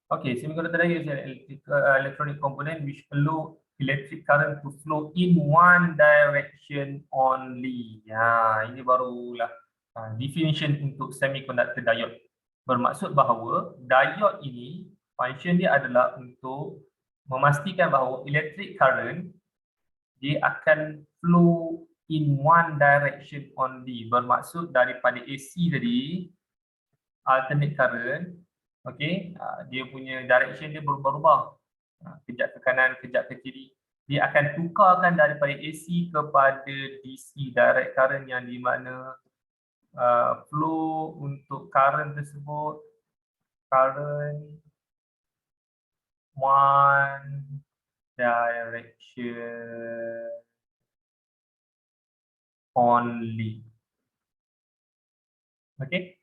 Okay, semiconductor diode is an electronic component which allow electric current to flow in one direction only. Ini barulah definition untuk semiconductor diode. Bermaksud bahawa diode ini function dia adalah untuk memastikan bahawa electric current dia akan flow in one direction only. Bermaksud daripada AC tadi, alternate current, okey, dia punya direction dia berubah-ubah. Kejap ke kanan, kejap ke kiri. Dia akan tukarkan daripada AC kepada DC, direct current, yang di mana flow untuk current tersebut, current one direction only. Okey.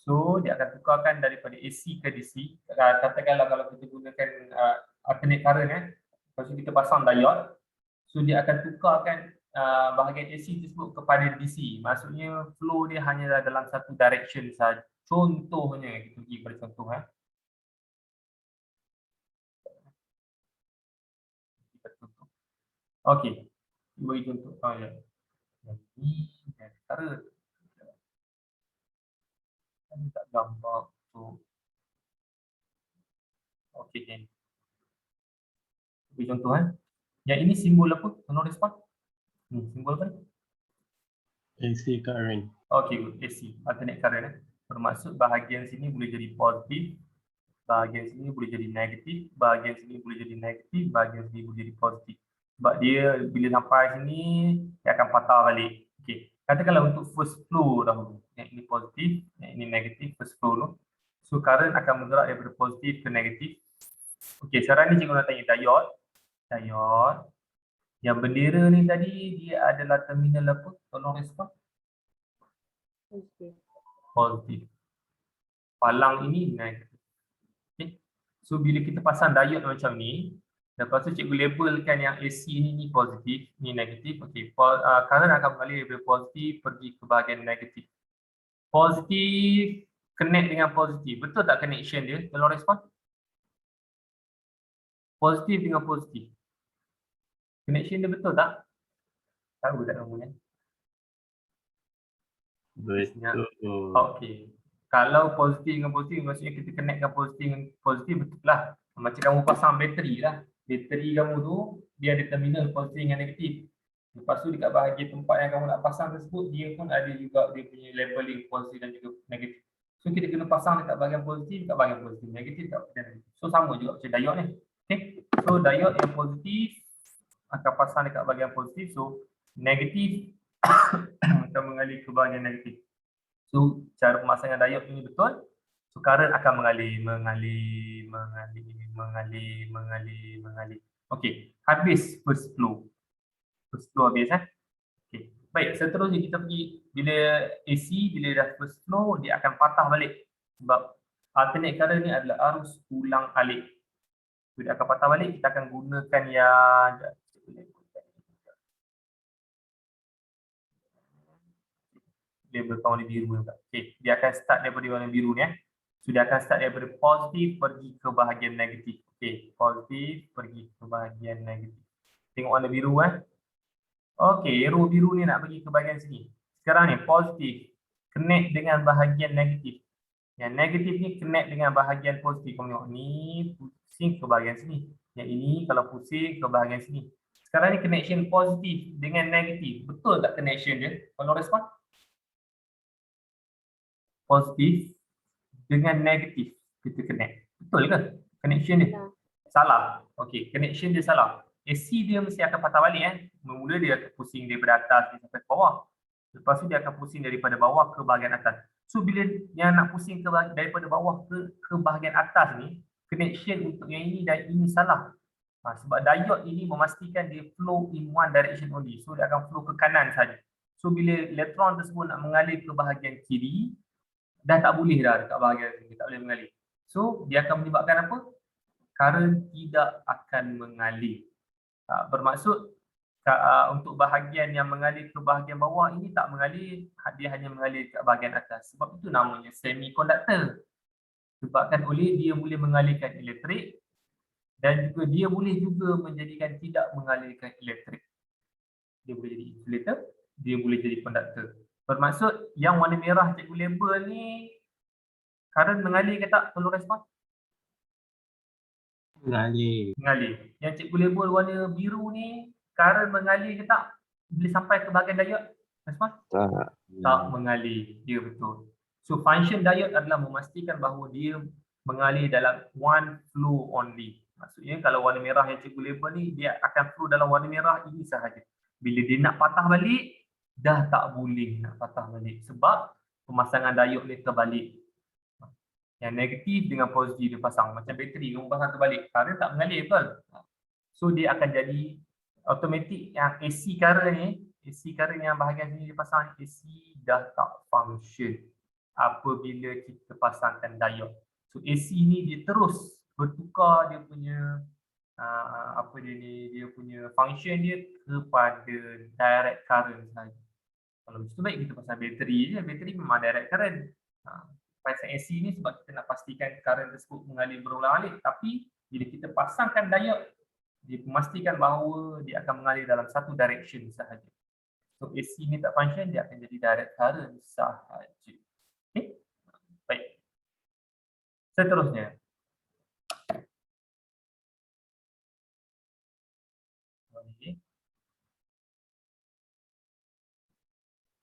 So, dia akan tukarkan daripada AC ke DC. Katakanlah kalau kita gunakan alternate current, lepas tu kita pasang diode. So, dia akan tukarkan bahagian AC tersebut kepada DC. Maksudnya, flow dia hanya dalam satu direction saja. Contohnya, kita pergi pada contoh. Okey, kita bagi contoh. Ini current. Ini tak gambar tu. Okey, ni. Bagi contoh Yang ini simbol apa? No response. Simbol apa? AC current. Okey, good. AC, alternate current. Bermaksud bahagian sini boleh jadi positif, bahagian sini boleh jadi negatif, bahagian sini boleh jadi negatif, bahagian sini boleh jadi positif. Sebab dia bila sampai sini dia akan patah balik. Okey. Katakanlah untuk first flow dahulu. Yang ini positif, yang ini negatif, first flow tu. So current akan bergerak daripada positif ke negatif. Okey, sekarang ni cikgu nak tanya diode. Diode. Yang bendera ni tadi dia adalah terminal apa? Tolong respon. Positif. Palang ini negatif. Okay. So bila kita pasang diode macam ni, lepas tu cikgu labelkan yang AC ni positif, ni negatif. Okey, current akan mengalir daripada positif pergi ke bahagian negatif. Positif connect dengan positif. Betul tak connection dia? Tolong respon. Positif dengan positif. Connection dia betul tak? Tahu tak kamu? Betul. Okey. Kalau positif dengan positif, maksudnya kita connectkan positif dengan positif, betul lah. Macam kamu pasang bateri lah. Bateri kamu tu, dia ada terminal positif dengan negatif. Lepas tu dekat bahagian tempat yang kamu nak pasang tersebut, dia pun ada juga dia punya labeling positif dan juga negatif. So kita kena pasang dekat bahagian positif, dekat bahagian positif, negatif, dekat bahagian negatif. So sama juga macam diode ni. Okay. So diode yang positif akan pasang dekat bahagian positif. So negatif akan mengalir ke bahagian negatif. So cara pemasangan diode ini betul. So current akan mengalir. Okey, habis first flow. First flow habis Okey. Baik, seterusnya kita pergi bila AC bila dah first flow dia akan patah balik. Sebab alternate current ni adalah arus ulang alik. So, dia akan patah balik, kita akan gunakan yang dia berwarna biru juga. Okey, dia akan start daripada warna biru ni So dia akan start daripada positif pergi ke bahagian negatif. Okey, positif pergi ke bahagian negatif. Tengok warna biru Okey, arrow biru ni nak pergi ke bahagian sini. Sekarang ni positif connect dengan bahagian negatif. Yang negatif ni connect dengan bahagian positif. Kamu tengok ni pusing ke bahagian sini. Yang ini kalau pusing ke bahagian sini. Sekarang ni connection positif dengan negatif. Betul tak connection dia? Kalau respon? Positif dengan negatif kita connect. Betul ke connection dia? Salah. Okey, connection dia salah. AC dia mesti akan patah balik Mula dia akan pusing daripada atas sampai ke bawah. Lepas tu dia akan pusing daripada bawah ke bahagian atas. So bila yang nak pusing daripada bawah ke bahagian atas ni, connection untuk yang ini dan ini salah. Sebab diode ini memastikan dia flow in one direction only. So dia akan flow ke kanan saja. So bila elektron tersebut nak mengalir ke bahagian kiri, dah tak boleh dah dekat bahagian sini, tak boleh mengalir. So dia akan menyebabkan apa? Current tidak akan mengalir. Bermaksud untuk bahagian yang mengalir ke bahagian bawah ini tak mengalir, dia hanya mengalir ke bahagian atas. Sebab itu namanya semiconductor. Sebabkan oleh dia boleh mengalirkan elektrik dan juga dia boleh juga menjadikan tidak mengalirkan elektrik. Dia boleh jadi insulator, dia boleh jadi konduktor. Bermaksud yang warna merah cikgu label ni current mengalir ke tak? Tolong respon. Mengalir. Mengalir. Yang cikgu label warna biru ni current mengalir ke tak? Boleh sampai ke bahagian diode? Respon. Tak mengalir. Dia betul. So function diode adalah memastikan bahawa dia mengalir dalam one flow only. Maksudnya kalau warna merah yang cikgu label ni dia akan flow dalam warna merah ini sahaja. Bila dia nak patah balik, dah tak boleh nak patah balik sebab pemasangan diode ni terbalik. Yang negatif dengan positif dia pasang macam bateri kamu pasang terbalik, current tak mengalir betul. So dia akan jadi automatic yang AC current ni, AC current yang bahagian sini dia pasang AC dah tak function apabila kita pasangkan diode. So AC ni dia terus bertukar dia punya apa dia ni, dia punya function dia kepada direct current saja. Kalau begitu baik kita pasang bateri je, bateri memang direct current. Pasang AC ni sebab kita nak pastikan current tersebut mengalir berulang-alik, tapi bila kita pasangkan diode, dia memastikan bahawa dia akan mengalir dalam satu direction sahaja. So AC ni tak function, dia akan jadi direct current sahaja. Okay? Baik. Seterusnya.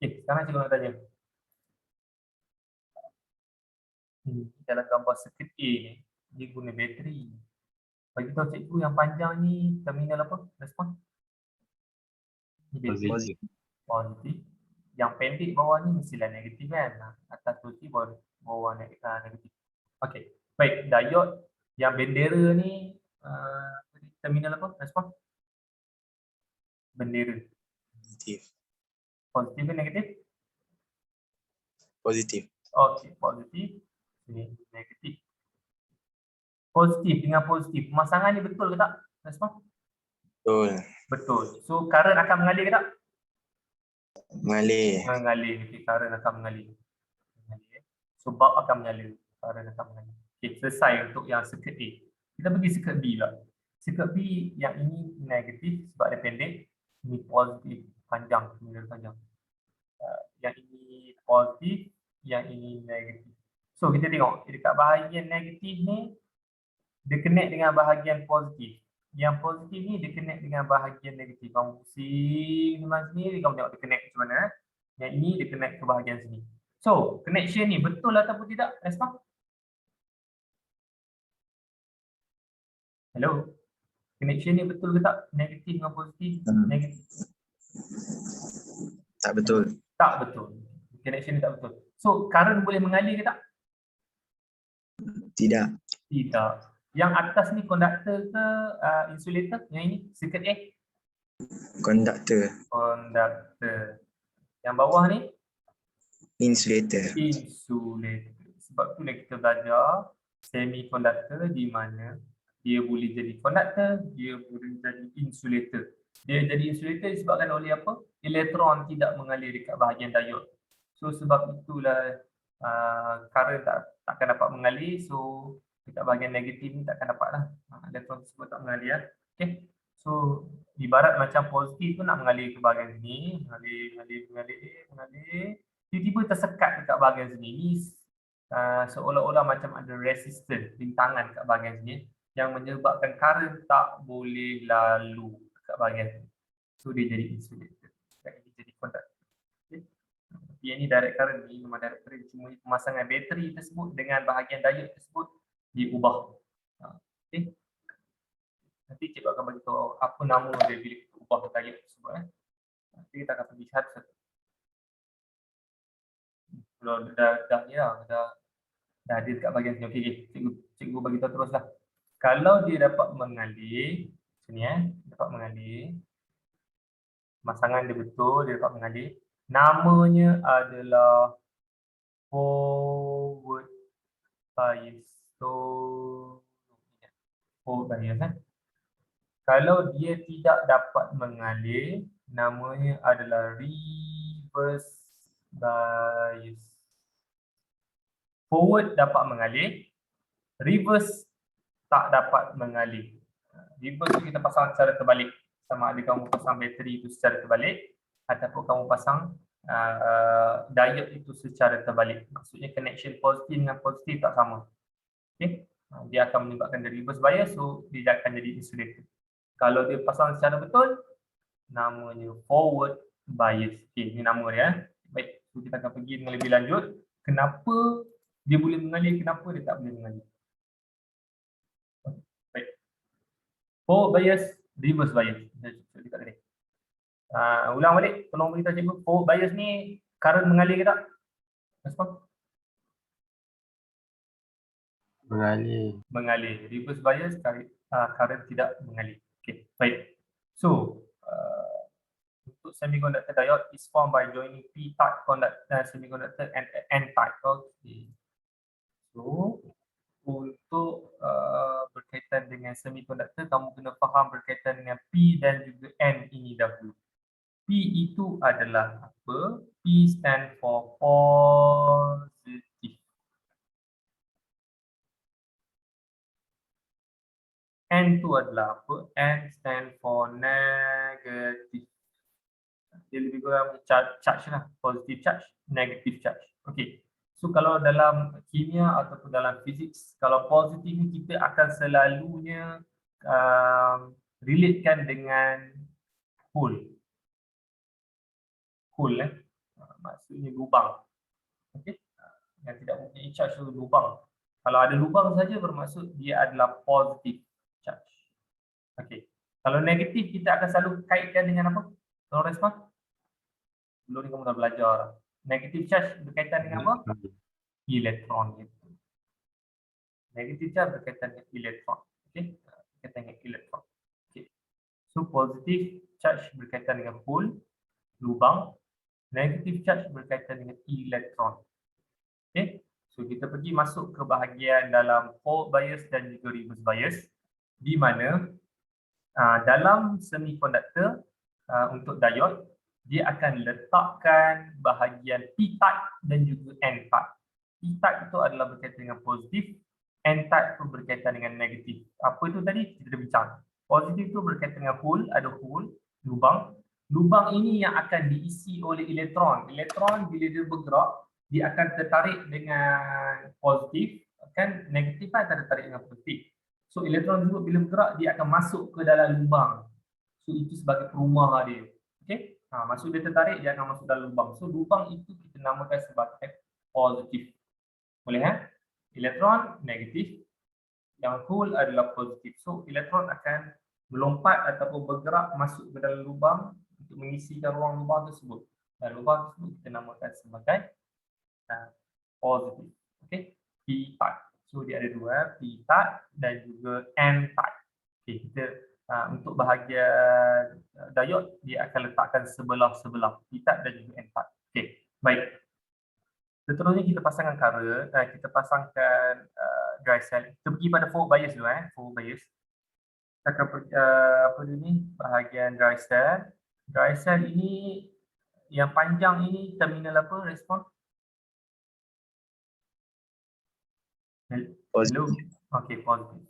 Okay. Sekarang cikgu nak tanya. Dalam gambar circuit A ni, dia guna bateri. Bagi tahu cikgu yang panjang ni terminal apa? Respon? Positif. Positif. Yang pendek bawah ni mestilah negatif kan? Atas positif, bawah negatif. Okey. Baik, diode yang bendera ni terminal apa? Respon? Bendera. Positif. Positif ke negatif? Positif. Okey, positif. Ini negatif. Positif dengan positif. Pemasangan ni betul ke tak? Respon? Betul. Betul. So current akan mengalir ke tak? Mengalir. Mengalir. Okay, current akan mengalir. So bulb akan mengalir. Current akan mengalir. Okay, selesai untuk yang circuit A. Kita pergi circuit B lah. Circuit B yang ini negatif sebab dia pendek. Ini positif panjang. Yang ini positif, yang ini negatif. So kita tengok dekat bahagian negatif ni dia connect dengan bahagian positif. Yang positif ni dia connect dengan bahagian negatif. Kamu pusing sebelah sini, kamu tengok dia connect macam mana. Yang ini dia connect ke bahagian sini. So, connection ni betul ataupun tidak? Respon? Hello? Connection ni betul ke tak? Negatif dengan positif? Negatif. Tak betul. Tak betul. Connection ni tak betul. So, current boleh mengalir ke tak? Tidak. Tidak. Yang atas ni konduktor ke insulator? Yang ini circuit A? Konduktor. Konduktor. Yang bawah ni? Insulator. Insulator. Sebab tu yang kita belajar semiconductor di mana dia boleh jadi konduktor, dia boleh jadi insulator. Dia jadi insulator disebabkan oleh apa? Elektron tidak mengalir dekat bahagian diode. So sebab itulah current takkan dapat mengalir. So dekat bahagian negatif ni takkan dapat lah. Elektron tersebut tak mengalir. Okay. So ibarat macam positif tu nak mengalir ke bahagian sini, mengalir. Tiba-tiba tersekat dekat bahagian sini. Ni seolah-olah macam ada resistance, rintangan dekat bahagian sini yang menyebabkan current tak boleh lalu dekat bahagian sini. So dia jadi insulator. Dia jadi konduktor. Okay. Yang ni direct current ni memang direct current, cuma pemasangan bateri tersebut dengan bahagian diode tersebut diubah. Okay. Nanti cikgu akan bagi tahu apa nama dia bila kita ubah diode tersebut. Nanti kita akan pergi satu-satu. Kalau dah ada dekat bahagian sini. Okey, cikgu bagi tahu teruslah. Kalau dia dapat mengalir, sini dapat mengalir. Pemasangan dia betul, dia dapat mengalir. Namanya adalah forward bias. So forward bias Kalau dia tidak dapat mengalir, namanya adalah reverse bias. Forward dapat mengalir, Reverse tak dapat mengalir. Reverse tu kita pasang secara terbalik. Sama ada kamu pasang bateri itu secara terbalik ataupun kamu pasang diode itu secara terbalik. Maksudnya connection positif dengan positif tak sama. Okay? Dia akan menyebabkan the reverse bias, so dia akan jadi insulator. Kalau dia pasang secara betul, namanya forward bias. Okay, ini nama dia. Baik, so kita akan pergi dengan lebih lanjut. Kenapa dia boleh mengalir, kenapa dia tak boleh mengalir. Baik. Forward bias, reverse bias. Dekat sini. Ulang balik, tolong beritahu cikgu. Forward bias ni current mengalir ke tak? Respon? Mengalir. Mengalir. Reverse bias, current tidak mengalir. Okay, baik. So, untuk semiconductor diode is formed by joining p-type semiconductor and n-type. Okay. So, untuk berkaitan dengan semiconductor, kamu kena faham berkaitan dengan P dan juga N ini dahulu. P itu adalah apa? P stand for positive. N itu adalah apa? N stand for negative. Dia lebih kurang charge lah. Positive charge, negative charge. Okay. So kalau dalam kimia ataupun dalam fizik, kalau positif ni kita akan selalunya relatekan dengan hole. Hole maksudnya lubang. Okay. Yang tidak mempunyai charge tu lubang. Kalau ada lubang saja bermaksud dia adalah positive charge. Okay. Kalau negatif kita akan selalu kaitkan dengan apa? Tolong respon. Dulu ni kamu dah belajar. Negative charge berkaitan dengan apa? Elektron. Negative charge berkaitan dengan elektron. Okay. Berkaitan dengan elektron. Okay. So positive charge berkaitan dengan hole, lubang. Negative charge berkaitan dengan elektron. Okay. So kita pergi masuk ke bahagian dalam forward bias dan juga reverse bias, di mana dalam semiconductor untuk diode dia akan letakkan bahagian p-type dan juga n-type. P-type itu adalah berkaitan dengan positif, n-type itu berkaitan dengan negatif. Apa itu tadi? Kita dah bincang. Positif itu berkaitan dengan hole, ada hole, lubang. Lubang ini yang akan diisi oleh elektron. Elektron bila dia bergerak, dia akan tertarik dengan positif, kan negatif akan tertarik dengan positif. So elektron juga bila bergerak, dia akan masuk ke dalam lubang. So itu sebagai perumah dia. Okay? Maksud dia tertarik, dia akan masuk dalam lubang. So lubang itu kita namakan sebagai positif. Boleh elektron negatif, yang hole adalah positif. So elektron akan melompat ataupun bergerak masuk ke dalam lubang untuk mengisikan ruang lubang tersebut. Dan lubang tersebut kita namakan sebagai positif. Okay, p-type. So dia ada dua, p-type dan juga n-type. Okay, kita untuk bahagian diode dia akan letakkan sebelah-sebelah, p-type dan juga n-type. Okay, baik. Seterusnya kita pasangkan current, kita pasangkan dry cell. Kita pergi pada forward bias dulu, forward bias. Kita akan pergi, apa ni, bahagian dry cell. Dry cell ini yang panjang ini terminal apa? Respon? Hello. Okey, positif.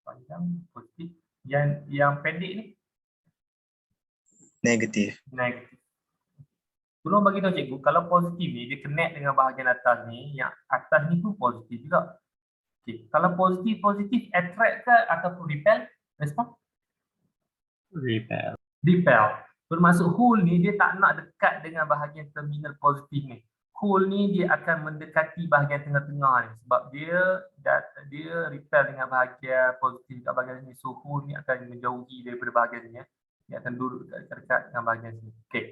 Panjang, positif. Yang pendek ni? Negatif. Negatif. Tolong bagi tahu cikgu, kalau positif ni dia connect dengan bahagian atas ni, yang atas ni pun positif juga. Okey, kalau positif attract ke ataupun repel? Respon? Repel. Repel. Bermaksud hole ni dia tak nak dekat dengan bahagian terminal positif ni. Hole ni dia akan mendekati bahagian tengah-tengah ni sebab dia repel dengan bahagian positif kat bahagian sini. So hole ni akan menjauhi daripada bahagian sini. Dia akan duduk dekat dengan bahagian sini. Okey.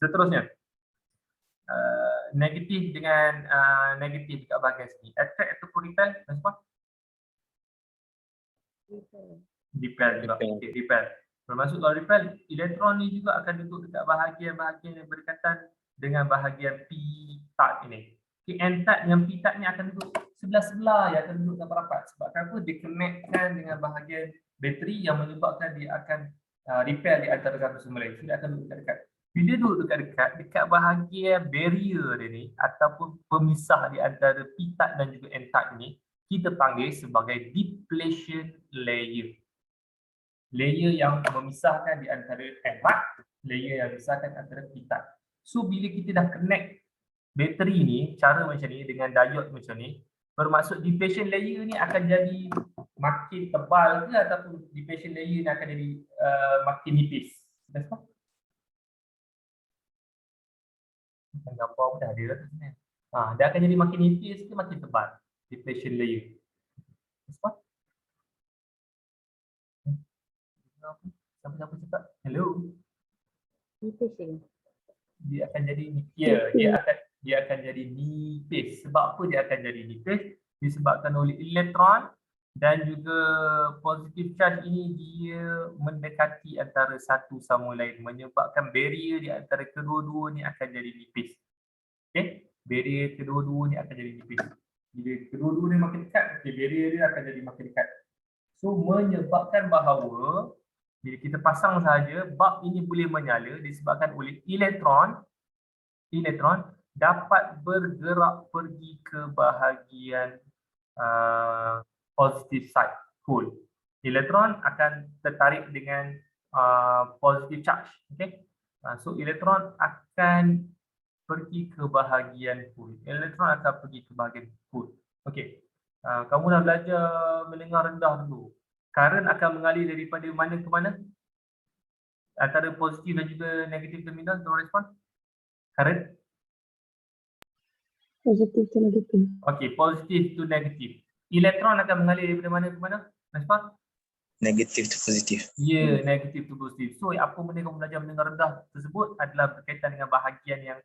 Seterusnya. Negatif dengan negatif dekat bahagian sini. Attract ataupun repel? Respon? Repel juga. Okay, repel. Bermaksud kalau repel, elektron ni juga akan duduk dekat bahagian-bahagian yang berdekatan dengan bahagian p-type ini. Okay, n-type yang p-type ni akan duduk sebelah-sebelah, yang akan duduk rapat-rapat. Sebab apa? Dia connectkan dengan bahagian bateri yang menyebabkan dia akan repel di antara satu sama lain. So, dia akan duduk dekat-dekat. Bila duduk dekat bahagian barrier dia ni ataupun pemisah di antara P-type dan juga N-type ni, kita panggil sebagai depletion layer. Layer yang memisahkan di antara N-type, layer yang memisahkan antara P-type. So bila kita dah connect bateri ni, cara macam ni dengan diode macam ni, bermaksud depletion layer ni akan jadi makin tebal ke ataupun depletion layer ni akan jadi makin nipis? That's all. Gambar pun dah ada kat sini. Dia akan jadi makin nipis ke makin tebal? Depletion layer. Respon? Siapa-siapa cakap? Hello? Nipis je. Dia akan jadi nipis. Dia akan jadi nipis. Sebab apa dia akan jadi nipis? Disebabkan oleh elektron dan juga positive charge ini dia mendekati antara satu sama lain, menyebabkan barrier di antara kedua-dua ni akan jadi nipis. Okey, barrier kedua-dua ni akan jadi nipis. Bila kedua-dua ni makin dekat, okey, barrier dia akan jadi makin dekat. So menyebabkan bahawa bila kita pasang saja, bulb ini boleh menyala disebabkan oleh elektron dapat bergerak pergi ke bahagian positive side, cool. Elektron akan tertarik dengan positive charge, okay? So elektron akan pergi ke bahagian cool. Elektron akan pergi ke bahagian cool. Okay. Kamu dah belajar mendengar rendah dulu. Current akan mengalir daripada mana ke mana? Antara positif dan juga negatif terminal, tolong respon. Current? Positif to negatif. Okay, positif to negatif. Elektron akan mengalir daripada mana ke mana? Respon? Negatif to positif. Ya, negatif to positif. So, apa benda kamu belajar mendengar rendah tersebut adalah berkaitan dengan bahagian yang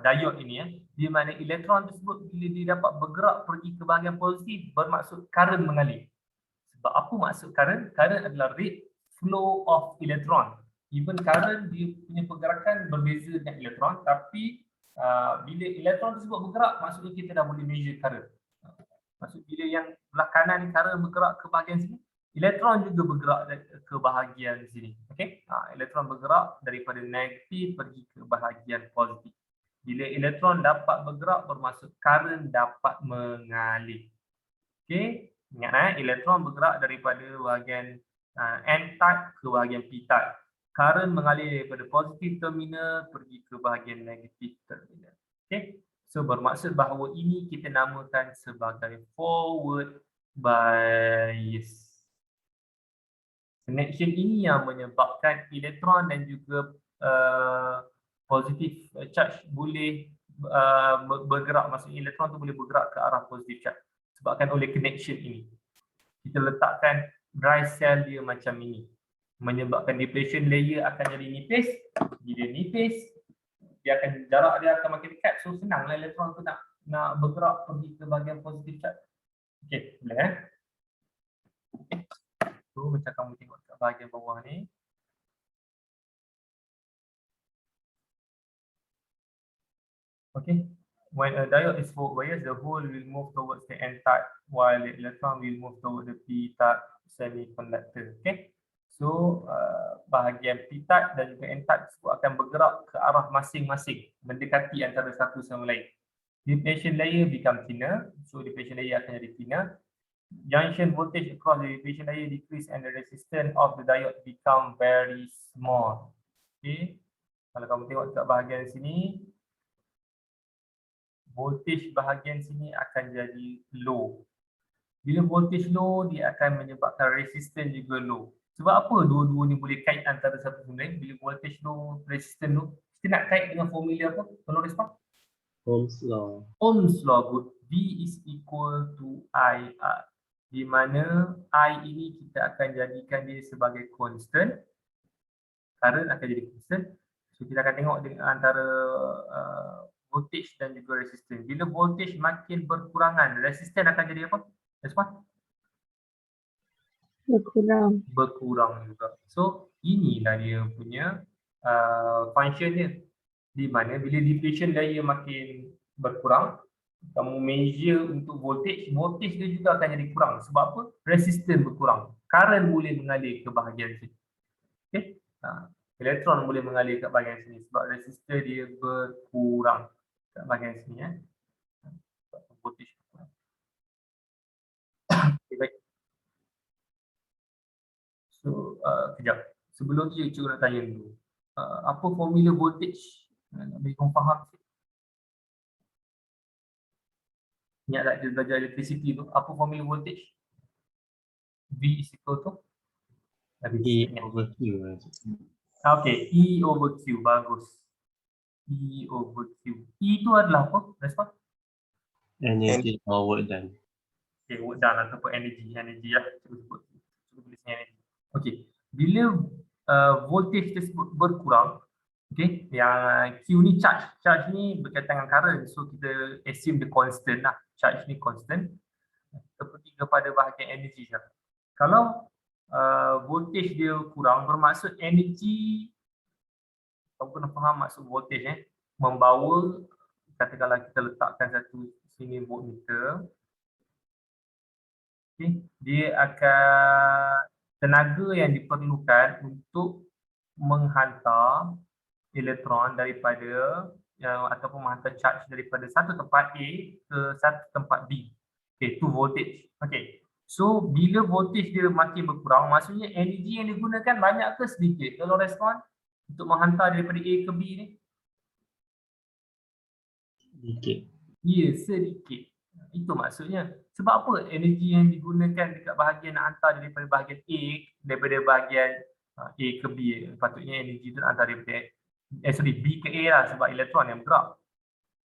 diode ini, di mana elektron tersebut bila dia dapat bergerak pergi ke bahagian positif, bermaksud current mengalir. Sebab apa maksud current? Current adalah rate flow of electron. Even current dia punya pergerakan berbeza dengan elektron, tapi bila elektron tersebut bergerak, maksudnya kita dah boleh measure current. Maksud bila yang belah kanan ni current bergerak ke bahagian sini, elektron juga bergerak ke bahagian sini. Okey? Elektron bergerak daripada negatif pergi ke bahagian positif. Bila elektron dapat bergerak, bermaksud current dapat mengalir. Okey? Ingat elektron bergerak daripada bahagian N-type ke bahagian P-type. Current mengalir daripada positif terminal pergi ke bahagian negatif terminal. Okey? So bermaksud bahawa ini kita namakan sebagai forward bias. Connection ini yang menyebabkan elektron dan juga positif charge boleh bergerak. Maksudnya elektron tu boleh bergerak ke arah positif charge sebabkan oleh connection ini. Kita letakkan dry cell dia macam ini, menyebabkan depletion layer akan jadi nipis. Bila nipis, jarak dia akan makin dekat. So senanglah elektron tu nak bergerak pergi ke bahagian positif charge. Okey, boleh So macam kamu tengok kat bahagian bawah ni. Okay, when a diode is forward biased, the hole will move towards the N-type while the electron will move towards the P-type semiconductor. Okay, so bahagian P-type dan juga N-type tersebut akan bergerak ke arah masing-masing, mendekati antara satu sama lain. Depletion layer become thinner, so depletion layer akan jadi thinner. Junction voltage across the depletion layer decrease and the resistance of the diode become very small. Okay, kalau kamu tengok kat bahagian sini, voltage bahagian sini akan jadi low. Bila voltage low, dia akan menyebabkan resistance juga low. Sebab apa dua-dua ni boleh kait antara satu sama lain? Bila voltage low, resistance low, kita nak kait dengan formula apa? Tolong respon. Ohm's law. Ohm's law, good. V is equal to IR. Di mana I ini kita akan jadikan dia sebagai constant. Current akan jadi constant. So kita akan tengok dengan antara voltage dan juga resistance. Bila voltage makin berkurangan, resistance akan jadi apa? Respon? Berkurang. Berkurang juga. So inilah dia punya function dia. Di mana bila depletion layer makin berkurang, kamu measure untuk voltage, voltage dia juga akan jadi kurang. Sebab apa? Resistance berkurang. Current boleh mengalir ke bahagian sini. Okay? Elektron boleh mengalir kat bahagian sini sebab resistor dia berkurang kat bahagian sini ya. Sebab voltage berkurang. Okay, baik. So, kejap. Sebelum tu cikgu nak tanya dulu. Apa formula voltage? Nak bagi korang faham sikit. Ingat tak dia belajar electricity tu? Apa formula voltage? V is equal to? E over Q. Okay, E over Q. Bagus. E over Q. E tu adalah apa? Respon? Energy or work done. Okay, work done ataupun energy. Energy lah. Cuba tulis energy. Okay. Bila voltage tersebut berkurang, okay, yang Q ni charge. Charge ni berkaitan dengan current. So, kita assume dia constant lah. Charge ni constant. Kita pergi kepada bahagian energy sahaja. Kalau voltage dia kurang, bermaksud energy, kamu kena faham maksud voltage membawa, katakanlah kita letakkan satu sini voltmeter, okay, dia akan tenaga yang diperlukan untuk menghantar elektron daripada ataupun menghantar charge daripada satu tempat A ke satu tempat B. Okay, tu voltage. Okay. So, bila voltage dia makin berkurang, maksudnya energi yang digunakan banyak ke sedikit? Kalau respon untuk menghantar daripada A ke B ni? Sedikit. Ya, sedikit. Itu maksudnya. Sebab apa energi yang digunakan dekat bahagian nak hantar daripada bahagian A, daripada bahagian A ke B, patutnya energi tu nak hantar daripada B ke A lah sebab elektron yang bergerak.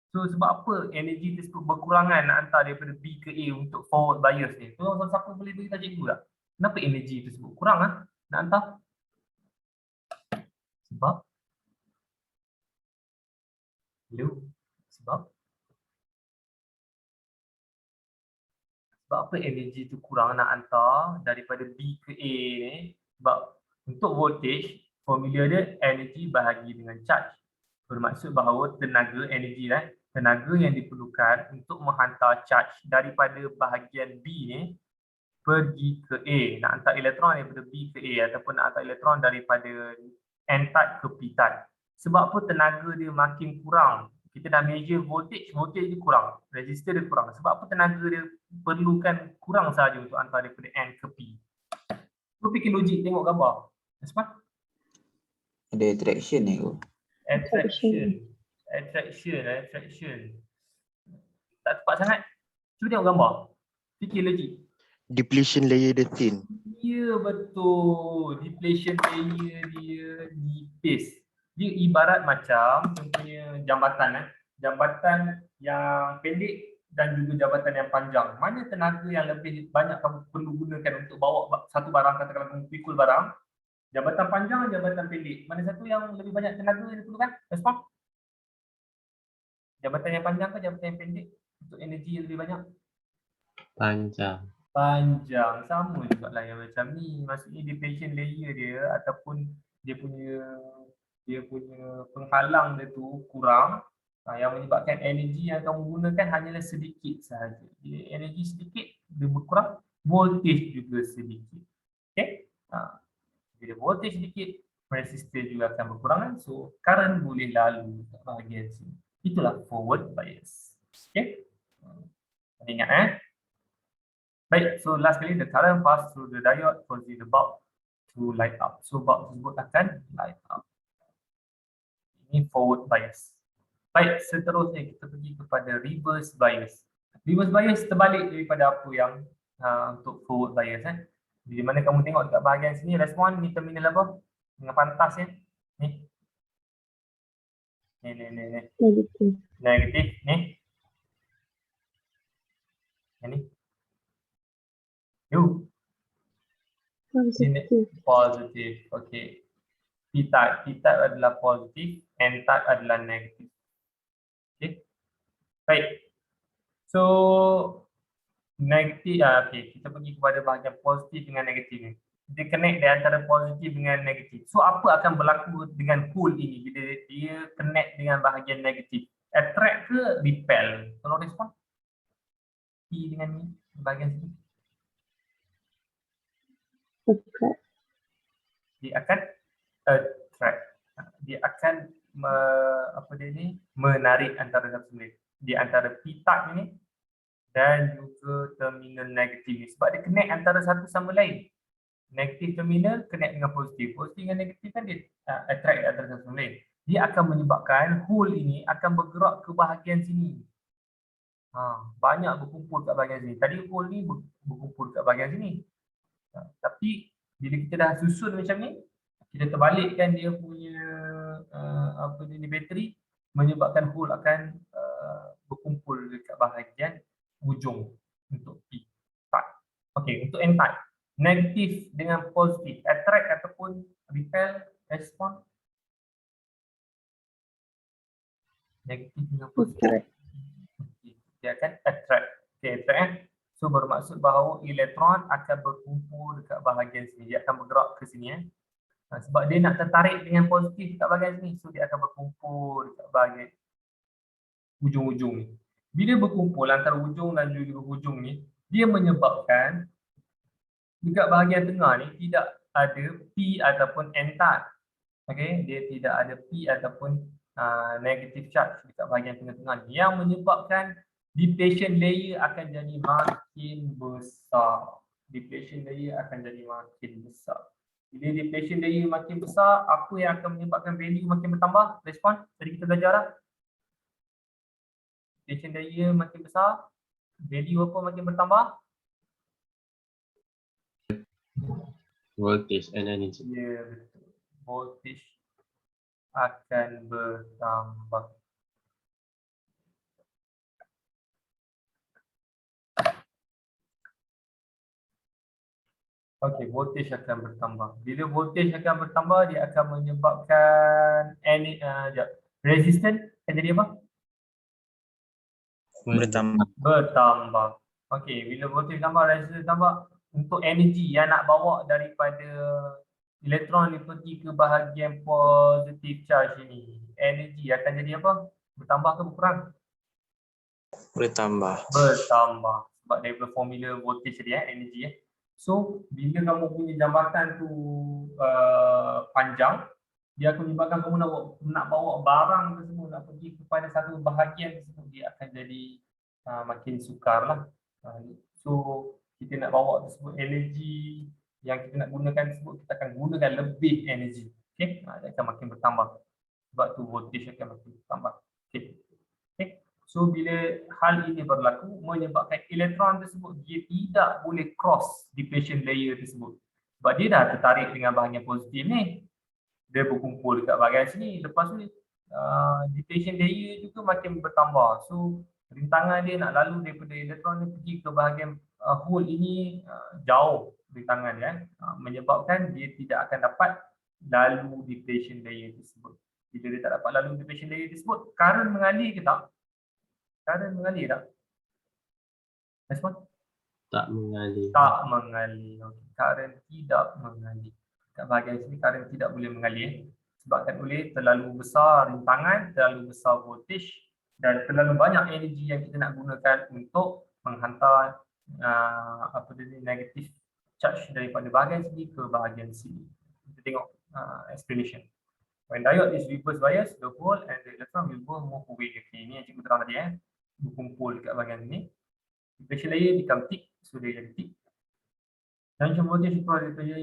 So sebab apa energi tersebut berkurangan nak hantar daripada B ke A untuk forward bias ni? Tu siapa boleh beritahu cikgu tak? Kenapa energi tersebut kurang nak hantar? Sebab? Sebab? Sebab apa energi tu kurang nak hantar daripada B ke A ni? Sebab untuk voltage, formula dia energi bahagi dengan charge. Bermaksud bahawa tenaga energi tenaga yang diperlukan untuk menghantar charge daripada bahagian B ni pergi ke A, nak hantar elektron daripada B ke A ataupun nak hantar elektron daripada N-type ke P-type. Sebab apa tenaga dia makin kurang? Kita dah measure voltage dia kurang, resistor dia kurang. Sebab apa tenaga dia perlukan kurang sahaja untuk hantar daripada N ke P. Kau fikir logik, tengok gambar. Sebab? Ada attraction ni kot. Attraction. Tak tepat sangat. Cuba tengok gambar. Fikir logik. Depletion layer dia thin. Ya, betul. Depletion layer dia nipis. Dia ibarat macam contohnya jambatan. Jambatan yang pendek dan juga jambatan yang panjang. Mana tenaga yang lebih banyak kamu perlu gunakan untuk bawa satu barang, katakanlah kamu pikul barang. Jambatan panjang, jambatan pendek. Mana satu yang lebih banyak tenaga yang diperlukan? Respon? Jambatan yang panjang ke jambatan yang pendek? Untuk energi yang lebih banyak? Panjang. Panjang. Sama juga lah yang macam ni. Maksudnya depletion layer dia ataupun dia punya penghalang dia tu kurang. Yang menyebabkan energi yang kamu gunakan hanyalah sedikit sahaja. Bila energi sedikit, dia berkurang. Voltage juga sedikit. Okay? Bila voltage sedikit, resistor juga akan berkurang. So, current boleh lalu ke bahagian sini. Itulah forward bias. Okay? Ingat Baik, so last kali, the current pass through the diode causes the bulb to light up. So, bulb tersebut akan light up. Ini forward bias. Baik, seterusnya kita pergi kepada reverse bias. Reverse bias terbalik daripada apa yang untuk forward bias. Di mana kamu tengok dekat bahagian sini, respon ni terminal apa? Dengan pantas Ni. Ni. Negatif. Ni. Yang ni. Sini positif. Okey. P-type adalah positif, N-type adalah negatif. Okey. Baik. So negatif okey, kita pergi kepada bahagian positif dengan negatif ni. Dia connect di antara positif dengan negatif. So apa akan berlaku dengan cool ini bila dia connect dengan bahagian negatif? Attract ke repel? Kalau respon P dengan ni bahagian sini. Dia akan attract. Dia akan menarik antara satu sama lain. Di antara p-type ni dan juga terminal negatif ni. Sebab dia connect antara satu sama lain. Negatif terminal connect dengan positif. Positif dengan negatif kan dia attract antara satu sama lain. Dia akan menyebabkan hole ini akan bergerak ke bahagian sini. Banyak berkumpul kat bahagian sini. Tadi hole ni berkumpul kat bahagian sini. Tapi bila kita dah susun macam ni, kita terbalikkan dia punya bateri, menyebabkan hole akan berkumpul dekat bahagian ujung untuk p-type. Okey, untuk n-type, negatif dengan positif, attract ataupun repel, respon. Negatif dengan positif. Dia akan attract. Okay, attract. So bermaksud bahawa elektron akan berkumpul dekat bahagian sini. Dia akan bergerak ke sini. Sebab dia nak tertarik dengan positif dekat bahagian sini. So dia akan berkumpul dekat bahagian ujung-ujung ni. Bila berkumpul antara ujung dan juga hujung ni, dia menyebabkan dekat bahagian tengah ni tidak ada P ataupun N-type. Okay, dia tidak ada P ataupun negative charge dekat bahagian tengah-tengah ni, yang menyebabkan depletion layer akan jadi makin besar. Depletion layer akan jadi makin besar. Bila depletion layer makin besar, apa yang akan menyebabkan value makin bertambah? Respon? Tadi kita belajar dah. Depletion layer makin besar, value apa makin bertambah? Voltage and energy. Ya, betul. Voltage akan bertambah. Okey, voltage akan bertambah. Bila voltage akan bertambah, dia akan menyebabkan resistance akan jadi apa? Bertambah. Okey, bila voltage tambah, resistance tambah, untuk energi yang nak bawa daripada elektron ni pergi ke bahagian positive charge ini, energi akan jadi apa? Bertambah ke berkurang? Bertambah. Bertambah. Sebab daripada formula voltage tadi energi So, bila kamu punya jambatan tu panjang, dia akan menyebabkan kamu nak bawa barang tersebut, nak pergi kepada satu bahagian tersebut, dia akan jadi makin sukar lah. So, kita nak bawa tersebut energi yang kita nak gunakan tersebut, kita akan gunakan lebih energi. Okay? Dia akan makin bertambah. Sebab tu voltage akan makin bertambah. Okay. Okay. So, bila hal ini berlaku, menyebabkan elektron tersebut dia tidak boleh cross depletion layer tersebut. Sebab dia dah tertarik dengan bahagian positif ni. Dia berkumpul dekat bahagian sini. Lepas tu, depletion layer juga makin bertambah. So, rintangan dia nak lalu daripada elektron ni pergi ke bahagian hole ini jauh rintangan dia. Menyebabkan dia tidak akan dapat lalu depletion layer tersebut. Bila dia tak dapat lalu depletion layer tersebut, current mengalir ke tak? Current mengalir tak? Respon? Tak mengalir. Tak mengalir. Okay. Current tidak mengalir. Kat bahagian sini current tidak boleh mengalir. Sebabkan oleh terlalu besar rintangan, terlalu besar voltage dan terlalu banyak energi yang kita nak gunakan untuk menghantar negatif charge daripada bahagian sini ke bahagian sini. Kita tengok explanation. When diode is reverse bias, the hole and the electron will go move away. Okay, ini yang cikgu terang tadi berkumpul dekat bahagian ini. Depletion layer become thick, so dia jadi thick. Junction voltage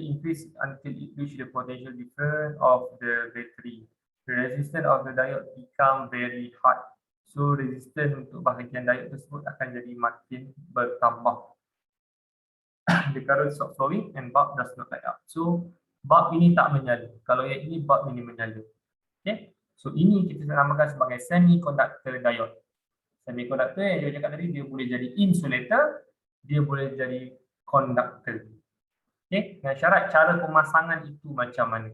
increase until it reach the potential difference of the battery. The resistance of the diode become very hard. So resistance untuk bahagian diode tersebut akan jadi makin bertambah. The current stop flowing and bulb does not light up. So bulb ini tak menyala. Kalau yang ini bulb ini menyala. Okay. So ini kita namakan sebagai semiconductor diode. Semiconductor yang saya cakap tadi, dia boleh jadi insulator, dia boleh jadi conductor. Okay. Dengan syarat cara pemasangan itu macam mana.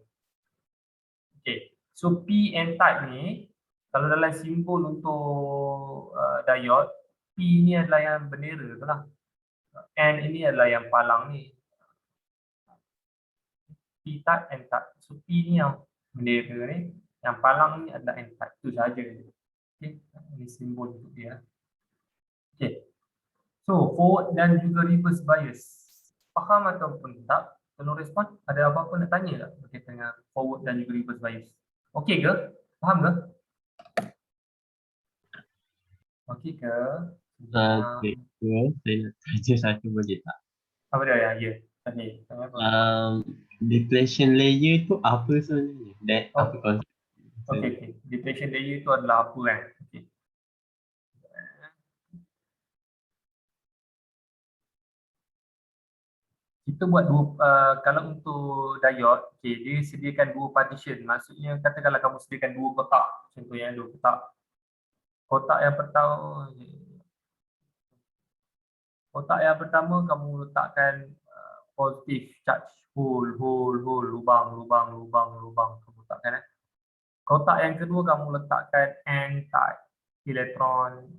Okay. So P-N type ni, kalau dalam simbol untuk diode, P ni adalah yang bendera tu lah. N ini adalah yang palang ni. P-type, N-type. So P ni yang bendera ni, yang palang ni adalah N-type. Itu sahaja. Okay. Ini simbol untuk dia. Okay. So forward dan juga reverse bias. Faham ataupun tak Tolong respon. Ada apa-apa nak tanya tak berkaitan dengan forward dan juga reverse bias? Okey ke? Faham ke? Okey ke? Okay. Saya nak tanya satu boleh tak? Apa dia? Ya. Okey. Tanya apa? Depletion layer tu apa sebenarnya? That Oh. apa konsep? Okey. Depletion layer tu adalah apa kan? Okey. Kita buat kalau untuk diode, okey, dia sediakan dua partition. Maksudnya katakanlah kamu sediakan dua kotak. Contohnya dua kotak. Kotak yang pertama, kamu letakkan positive charge, hole, lubang, kamu letakkan. Kotak yang kedua kamu letakkan n-type, elektron.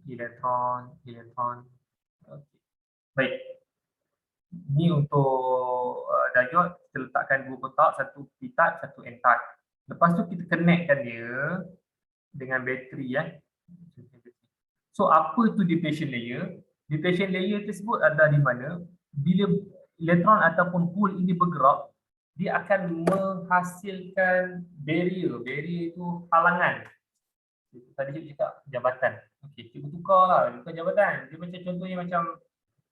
Okay. Baik. Ini untuk diode, kita letakkan dua kotak, satu p-type, satu n-type. Lepas tu kita connectkan dia dengan bateri So apa tu depletion layer? Depletion layer tersebut ada di mana bila elektron ataupun hole ini bergerak, dia akan menghasilkan barrier. Barrier itu halangan. Tadi cikgu cakap jabatan. Okey, cikgu tukarlah, bukan jabatan. Dia macam contohnya macam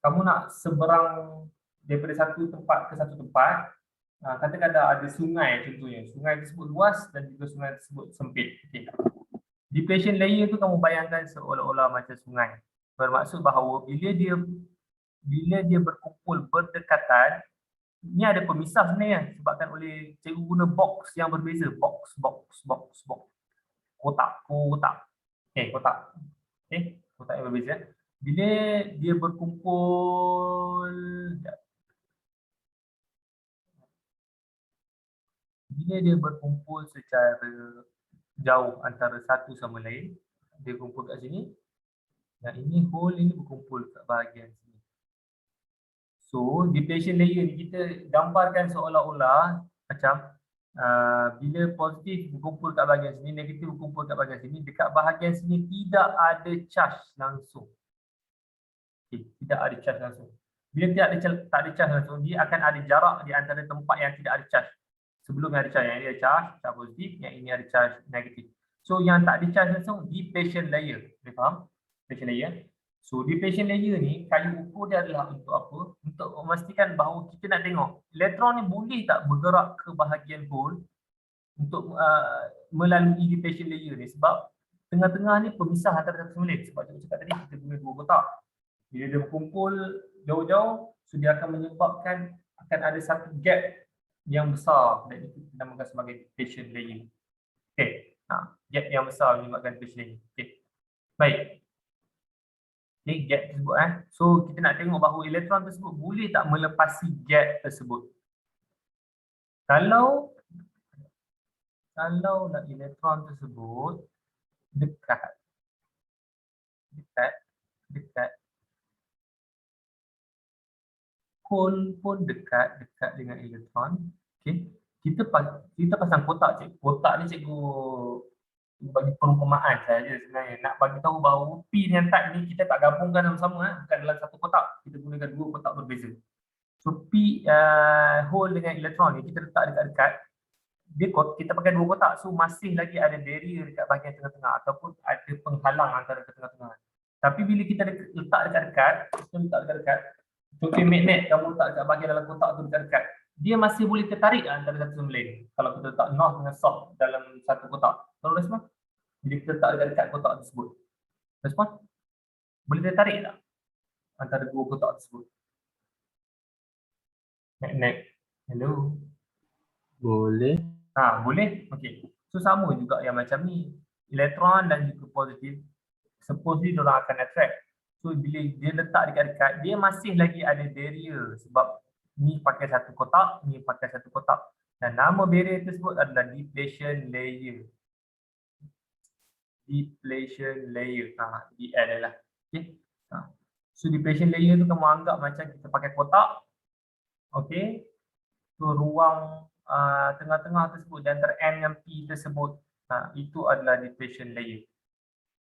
kamu nak seberang daripada satu tempat ke satu tempat. Katakan ada sungai contohnya. Sungai tersebut luas dan juga sungai tersebut sempit. Okey. Depletion layer tu kamu bayangkan seolah-olah macam sungai. Bermaksud bahawa bila dia berkumpul berdekatan, ni ada pemisah sebenarnya sebabkan oleh cikgu guna box yang berbeza. Box. Kotak. Okey, kotak. Okey, kotak yang berbeza. Bila dia berkumpul secara jauh antara satu sama lain, dia kumpul kat sini. Dan ini hole ini berkumpul kat bahagian sini. So, depletion layer ni kita gambarkan seolah-olah macam bila positif berkumpul kat bahagian sini, negatif berkumpul kat bahagian sini, dekat bahagian sini tidak ada charge langsung. Okay, tidak ada charge langsung. Bila tak ada charge langsung, dia akan ada jarak di antara tempat yang tidak ada charge. Sebelum yang ada charge, yang ini ada charge positif, yang ini ada charge negatif. So, yang tak ada charge langsung, depletion layer. Boleh faham? Depletion layer. So, depletion layer ni, kayu ukur dia adalah untuk apa? Untuk memastikan bahawa kita nak tengok elektron ni boleh tak bergerak ke bahagian hole untuk melalui depletion layer ni. Sebab tengah-tengah ni pemisah antara satu sama lain. Sebab saya cakap tadi, kita guna dua kotak. Bila dia berkumpul jauh-jauh, so dia akan menyebabkan akan ada satu gap yang besar dan itu kita namakan sebagai depletion layer. Okey, gap yang besar menyebabkan depletion layer. Okey. Baik. Okey, gap tersebut So kita nak tengok bahawa elektron tersebut boleh tak melepasi gap tersebut. Kalau elektron tersebut dekat hole pun dekat dengan elektron. Okey, kita pasang kotak. Kotak ni cikgu bagi perumpamaan saja sebenarnya. Nak bagi tahu bahawa P dengan type ni kita tak gabungkan sama-sama, bukan dalam satu kotak. Kita gunakan dua kotak berbeza. So P hole dengan elektron ni kita letak dekat-dekat. Kita pakai dua kotak, so masih lagi ada barrier dekat bahagian tengah-tengah ataupun ada penghalang antara ke tengah-tengah. Tapi bila kita letak dekat-dekat, contoh magnet kamu letak dekat bahagian dalam kotak tu dekat-dekat, dia masih boleh tertarik antara satu sama lain. Kalau kita letak north dengan south dalam satu kotak. Tolong respon. Bila kita letak dekat kotak tersebut. Respon. Boleh tertarik tak antara dua kotak tersebut? Magnet. Hello. Boleh. Boleh. Okey. So sama juga yang macam ni. Elektron dan juga positif, supposedly diorang akan attract. So bila dia letak dekat-dekat, dia masih lagi ada barrier sebab ni pakai satu kotak, ni pakai satu kotak. Dan nama barrier tersebut adalah depletion layer. Depletion layer. DL adalah. Okey. So depletion layer tu kamu anggap macam kita pakai kotak. Okey. So ruang tengah-tengah tersebut di antara N dan P tersebut, itu adalah depletion layer.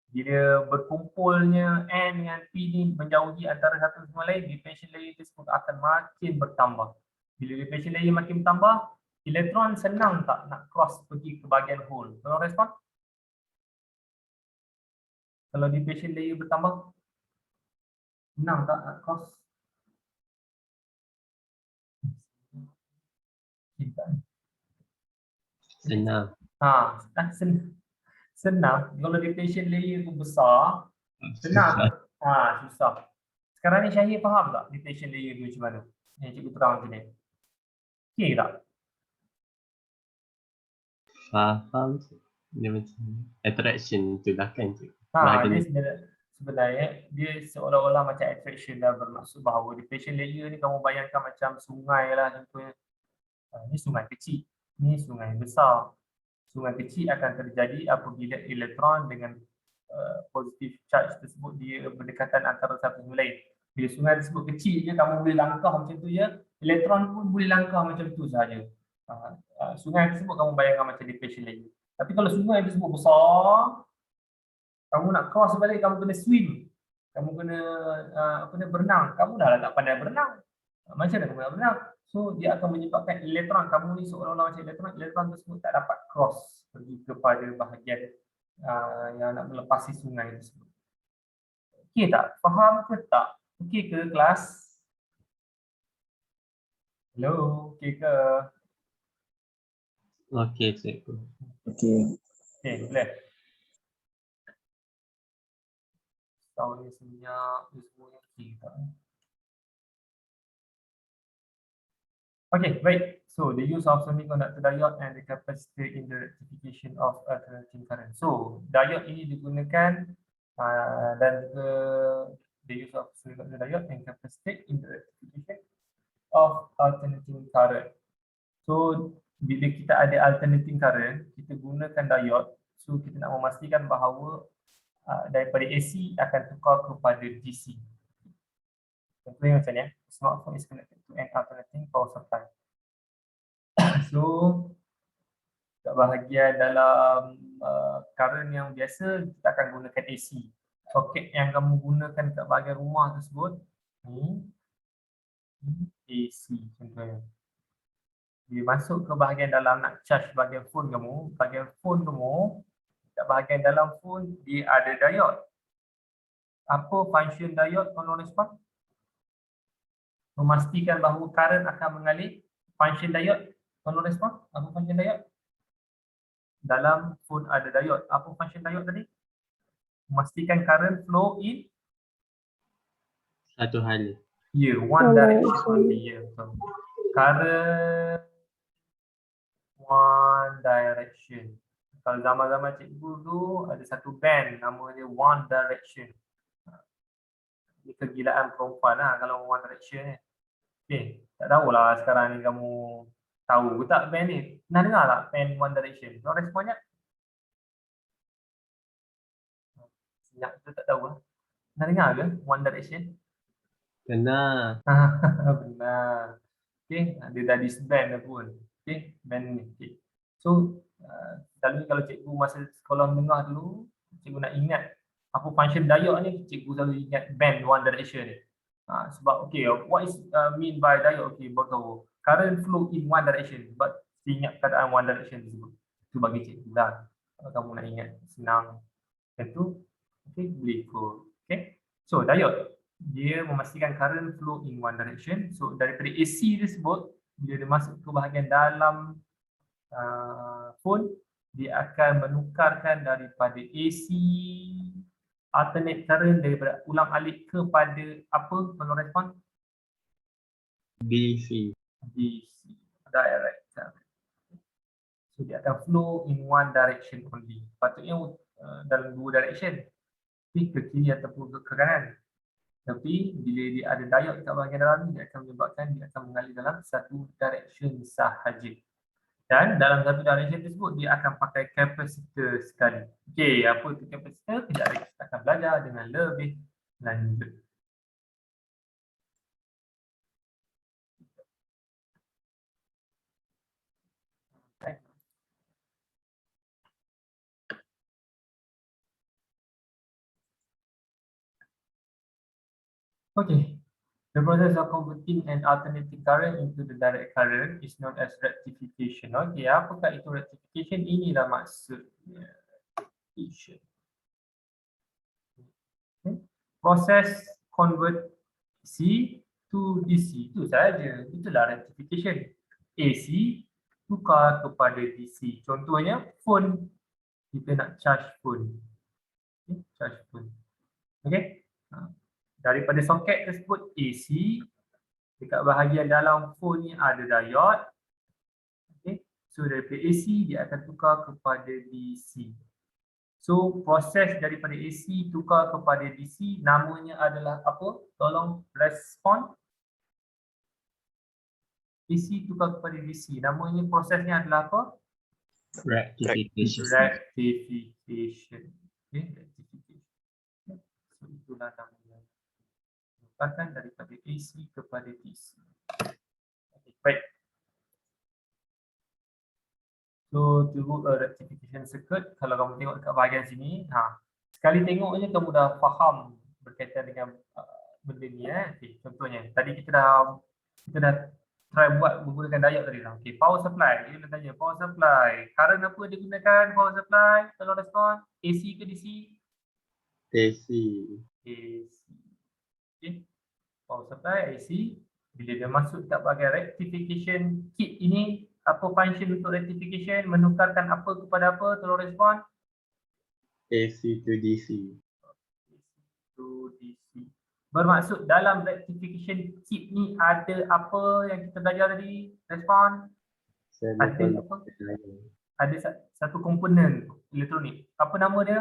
Bila berkumpulnya N dengan P ni menjauhi antara satu sama lain, depletion layer tersebut akan makin bertambah. Bila depletion layer makin bertambah, elektron senang tak nak cross pergi ke bahagian hole? Tolong respon. Kalau depletion layer bertambah, senang tak nak cross? Senang. Senang. Kalau depletion layer tu besar, senang. Susah. Sekarang ni Syahir faham tak depletion layer tu macam mana? Yang cikgu terang macam ni. Okey tak? Faham. Dia macam attraction tu lah kan tu. Bahagian Dia sebenarnya dia seolah-olah macam attraction dah, bermaksud bahawa depletion layer ni kamu bayangkan macam sungai lah contohnya. Ni sungai kecil, ni sungai besar. Sungai kecil akan terjadi apabila elektron dengan positive charge tersebut dia berdekatan antara satu sama lain. Bila sungai tersebut kecil je, kamu boleh langkah macam tu je, elektron pun boleh langkah macam tu sahaja. Sungai tersebut kamu bayangkan macam depletion layer. Tapi kalau sungai tersebut besar, kamu nak cross balik, kamu kena swim. Kamu kena berenang. Kamu dah lah tak pandai berenang. Macam mana kamu nak berenang? So, dia akan menyebabkan elektron, kamu ni seolah-olah macam elektron tersebut tak dapat cross pergi kepada bahagian yang nak melepasi sungai tersebut. Okey tak? Faham ke tak? Okey ke kelas? Hello, okey ke? okey cikgu. Okey. Okey, boleh. Tahun ni senyap, ni semua okey tak? Okay, baik. So, the use of semiconductor diode and the capacitor in the rectification of alternating current. So, diode ini digunakan dan juga the use of semiconductor diode and capacitor in the rectification of alternating current. So, bila kita ada alternating current, kita gunakan diode. So, kita nak memastikan bahawa daripada AC akan tukar kepada DC. Contohnya macam ni, smartphone is connected to an alternating power supply. So, kat bahagian dalam current yang biasa, kita akan gunakan AC. Soket yang kamu gunakan kat bahagian rumah tersebut, ni AC contohnya. Dia masuk ke bahagian dalam nak charge bahagian phone kamu, kat bahagian dalam phone, dia ada diode. Apa function diode, tolong respon? Memastikan bahawa current akan mengalir. Function diode, tolong respon. Apa function diode? Dalam phone ada diode. Apa function diode tadi? Memastikan current flow in Satu hal. one direction only. So, current one direction. Kalau zaman-zaman cikgu dulu ada satu band nama dia One Direction. Ini kegilaan perempuan lah kalau One Direction ni. Okay, tak tahulah sekarang ni kamu tahu ke tak band ni? Pernah dengar tak band One Direction? Kau responnya? Senyap tu tak tahu lah. Pernah dengar ke One Direction? Benar. Benar. Okay, dia dah disband dah pun. Okay, band ni. Okay. So, selalunya kalau cikgu masa sekolah menengah dulu, cikgu nak ingat apa function diode ni, cikgu selalu ingat band One Direction ni. Sebab okay, what is mean by diode? Okay, baru tahu. Current flow in one direction. But ingat keadaan one direction tersebut. Itu bagi cikgu lah. Kalau kamu nak ingat, senang. Itu, okay, boleh ikut. Okay. So, diode. Dia memastikan current flow in one direction. So, daripada AC tersebut, bila dia masuk ke bahagian dalam phone, dia akan menukarkan daripada AC alternate current daripada ulang alik kepada apa? Tolong respon. DC. DC, direct current. So dia akan flow in one direction only. Patutnya dalam dua direction, ke kiri ataupun ke kanan. Tapi bila dia ada diode kat bahagian dalam ni, dia akan menyebabkan dia akan mengalir dalam satu direction sahaja. Dan dalam satu direction tersebut, dia akan pakai kapasitor sekali. Okey, apa itu kapasitor? Kejap lagi kita akan belajar dengan lebih lanjut. Okey, The process of converting an alternating current into the direct current is known as rectification. Okey, apakah itu rectification? Inilah maksudnya. Rectification. Okay. Proses convert AC to DC itu saja. Itulah rectification. AC tukar kepada DC. Contohnya phone. Kita nak charge phone. Okay, charge phone. Okey. Daripada soket tersebut AC, dekat bahagian dalam phone ni ada diode. Okay. So daripada AC dia akan tukar kepada DC. So proses daripada AC tukar kepada DC namanya adalah apa? Tolong respon. AC tukar kepada DC. Namanya prosesnya adalah apa? Rectification. Rectification. Okay, rectification. So itulah namanya. Tukarkan daripada AC kepada DC. Okay, baik. So to do a rectification circuit, kalau kamu tengok dekat bahagian sini, sekali tengoknya kamu dah faham berkaitan dengan benda ni. Okay, contohnya, tadi kita dah try buat menggunakan diode tadi lah. Okay, power supply. Dia nak tanya power supply. Current apa dia gunakan power supply? Tolong respon. AC ke DC? AC. AC. Okay. Power supply AC. Bila dia masuk dekat bahagian rectification kit ini, apa function untuk rectification? Menukarkan apa kepada apa? Tolong respon. AC to DC. AC to DC. Bermaksud dalam rectification kit ni ada apa yang kita belajar tadi? Respon. Ada apa? Ada satu komponen elektronik. Apa nama dia?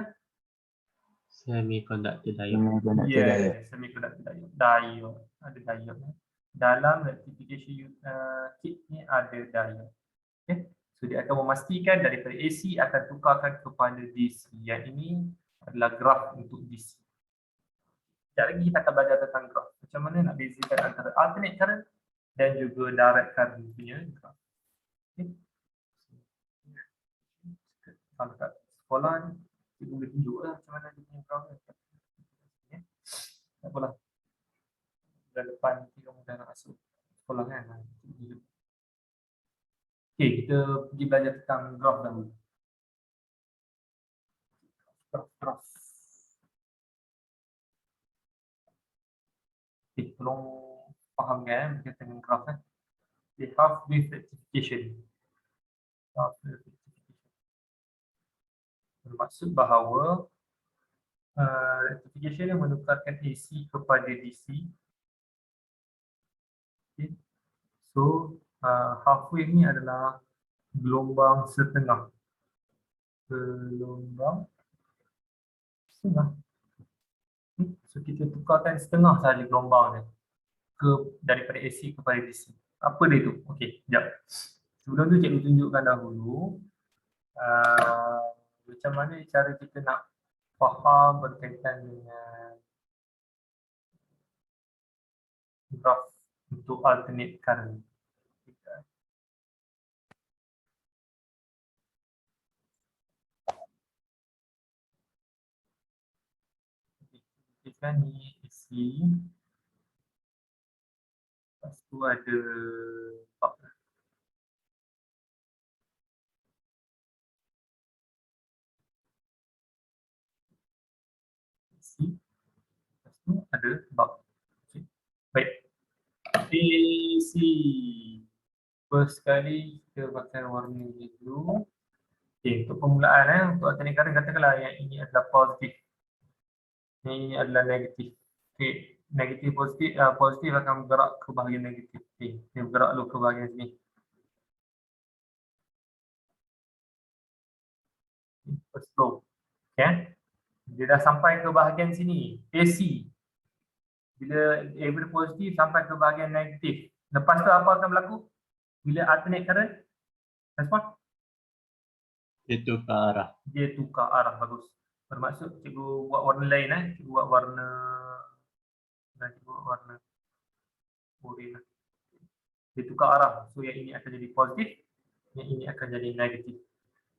Semiconductor diode. Yes, semiconductor diode. Diode. Ada diode. Dalam rectification kit ni ada diode. Okay. So dia akan memastikan daripada AC akan tukarkan kepada DC. Yang ini adalah graf untuk DC. Sekejap lagi kita akan belajar tentang graf. Macam mana nak bezakan antara alternate current dan juga direct current punya graf. Okay. Kalau kat sekolah ni, cikgu boleh tunjuklah macam mana dia punya graf. Tak apalah. Bulan depan nanti kamu dah nak masuk sekolah kan. Okey, kita pergi belajar tentang graf dahulu. Graf. Okey, tolong fahamkan berkaitan dengan graf kan. Okay, half wave rectification. Half wave rectification. Bermaksud bahawa rectification yang menukarkan AC kepada DC. Okay. So half wave ni adalah gelombang setengah. Gelombang setengah. So kita tukarkan setengah sahaja gelombang dia daripada AC kepada DC. Apa dia tu? Okey, sekejap. Sebelum tu cikgu tunjukkan dahulu macam mana cara kita nak faham berkaitan dengan graf untuk alternate current. Kita ni isi. Lepas tu ada isi. Lepas tu ada bab. Okay. Baik. AC. First sekali kita pakai warna biru. Okay, untuk permulaan untuk alternate current katakanlah yang ini adalah positif. Yang ini adalah negatif. Okay, negatif positif, positif akan bergerak ke bahagian negatif. Okay, dia bergerak dulu ke bahagian sini. First flow. Okay. Dia dah sampai ke bahagian sini, AC. Bila bila positif sampai ke bahagian negatif. Lepas tu apa akan berlaku? Bila alternate current, respon? Dia tukar arah. Dia tukar arah, bagus. Bermaksud cikgu buat warna lain cikgu buat warna oren. Dia tukar arah. So yang ini akan jadi positif, yang ini akan jadi negatif.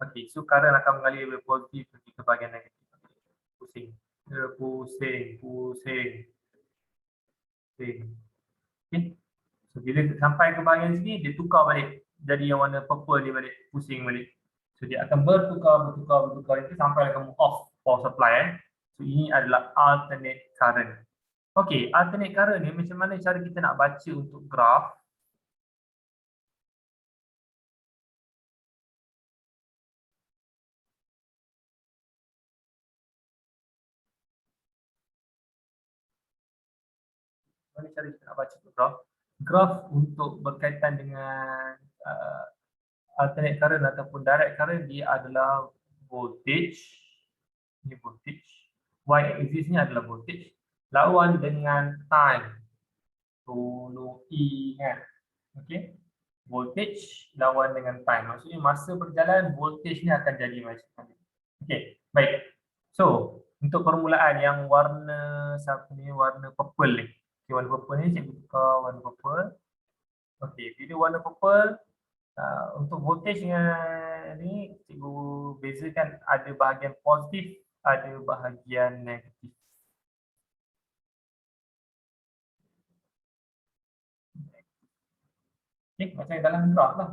Okey, so current akan mengalir dari positif pergi ke bahagian negatif. Pusing. Okay. So bila sampai ke bahagian sini, dia tukar balik. Jadi yang warna purple dia balik, pusing balik. So dia akan bertukar itu sampai kamu off power supply. So ini adalah alternate current. Okay, alternate current ni macam mana cara kita nak baca untuk graf? Mana cara kita nak baca untuk graf? Graf untuk berkaitan dengan alternate current ataupun direct current, dia adalah voltage. Ini voltage. Y-axis ni adalah voltage. Lawan dengan time. Tolong ingat. Okay. Voltage lawan dengan time. Maksudnya masa berjalan, voltage ni akan jadi macam mana. Okay. Baik. So, untuk permulaan yang warna warna purple ni. Okay, warna purple ni cikgu tukar warna purple. Okay, bila warna purple, untuk voltage ni cikgu bezakan ada bahagian positif, ada bahagian negatif. Okay, macam dalam graf lah.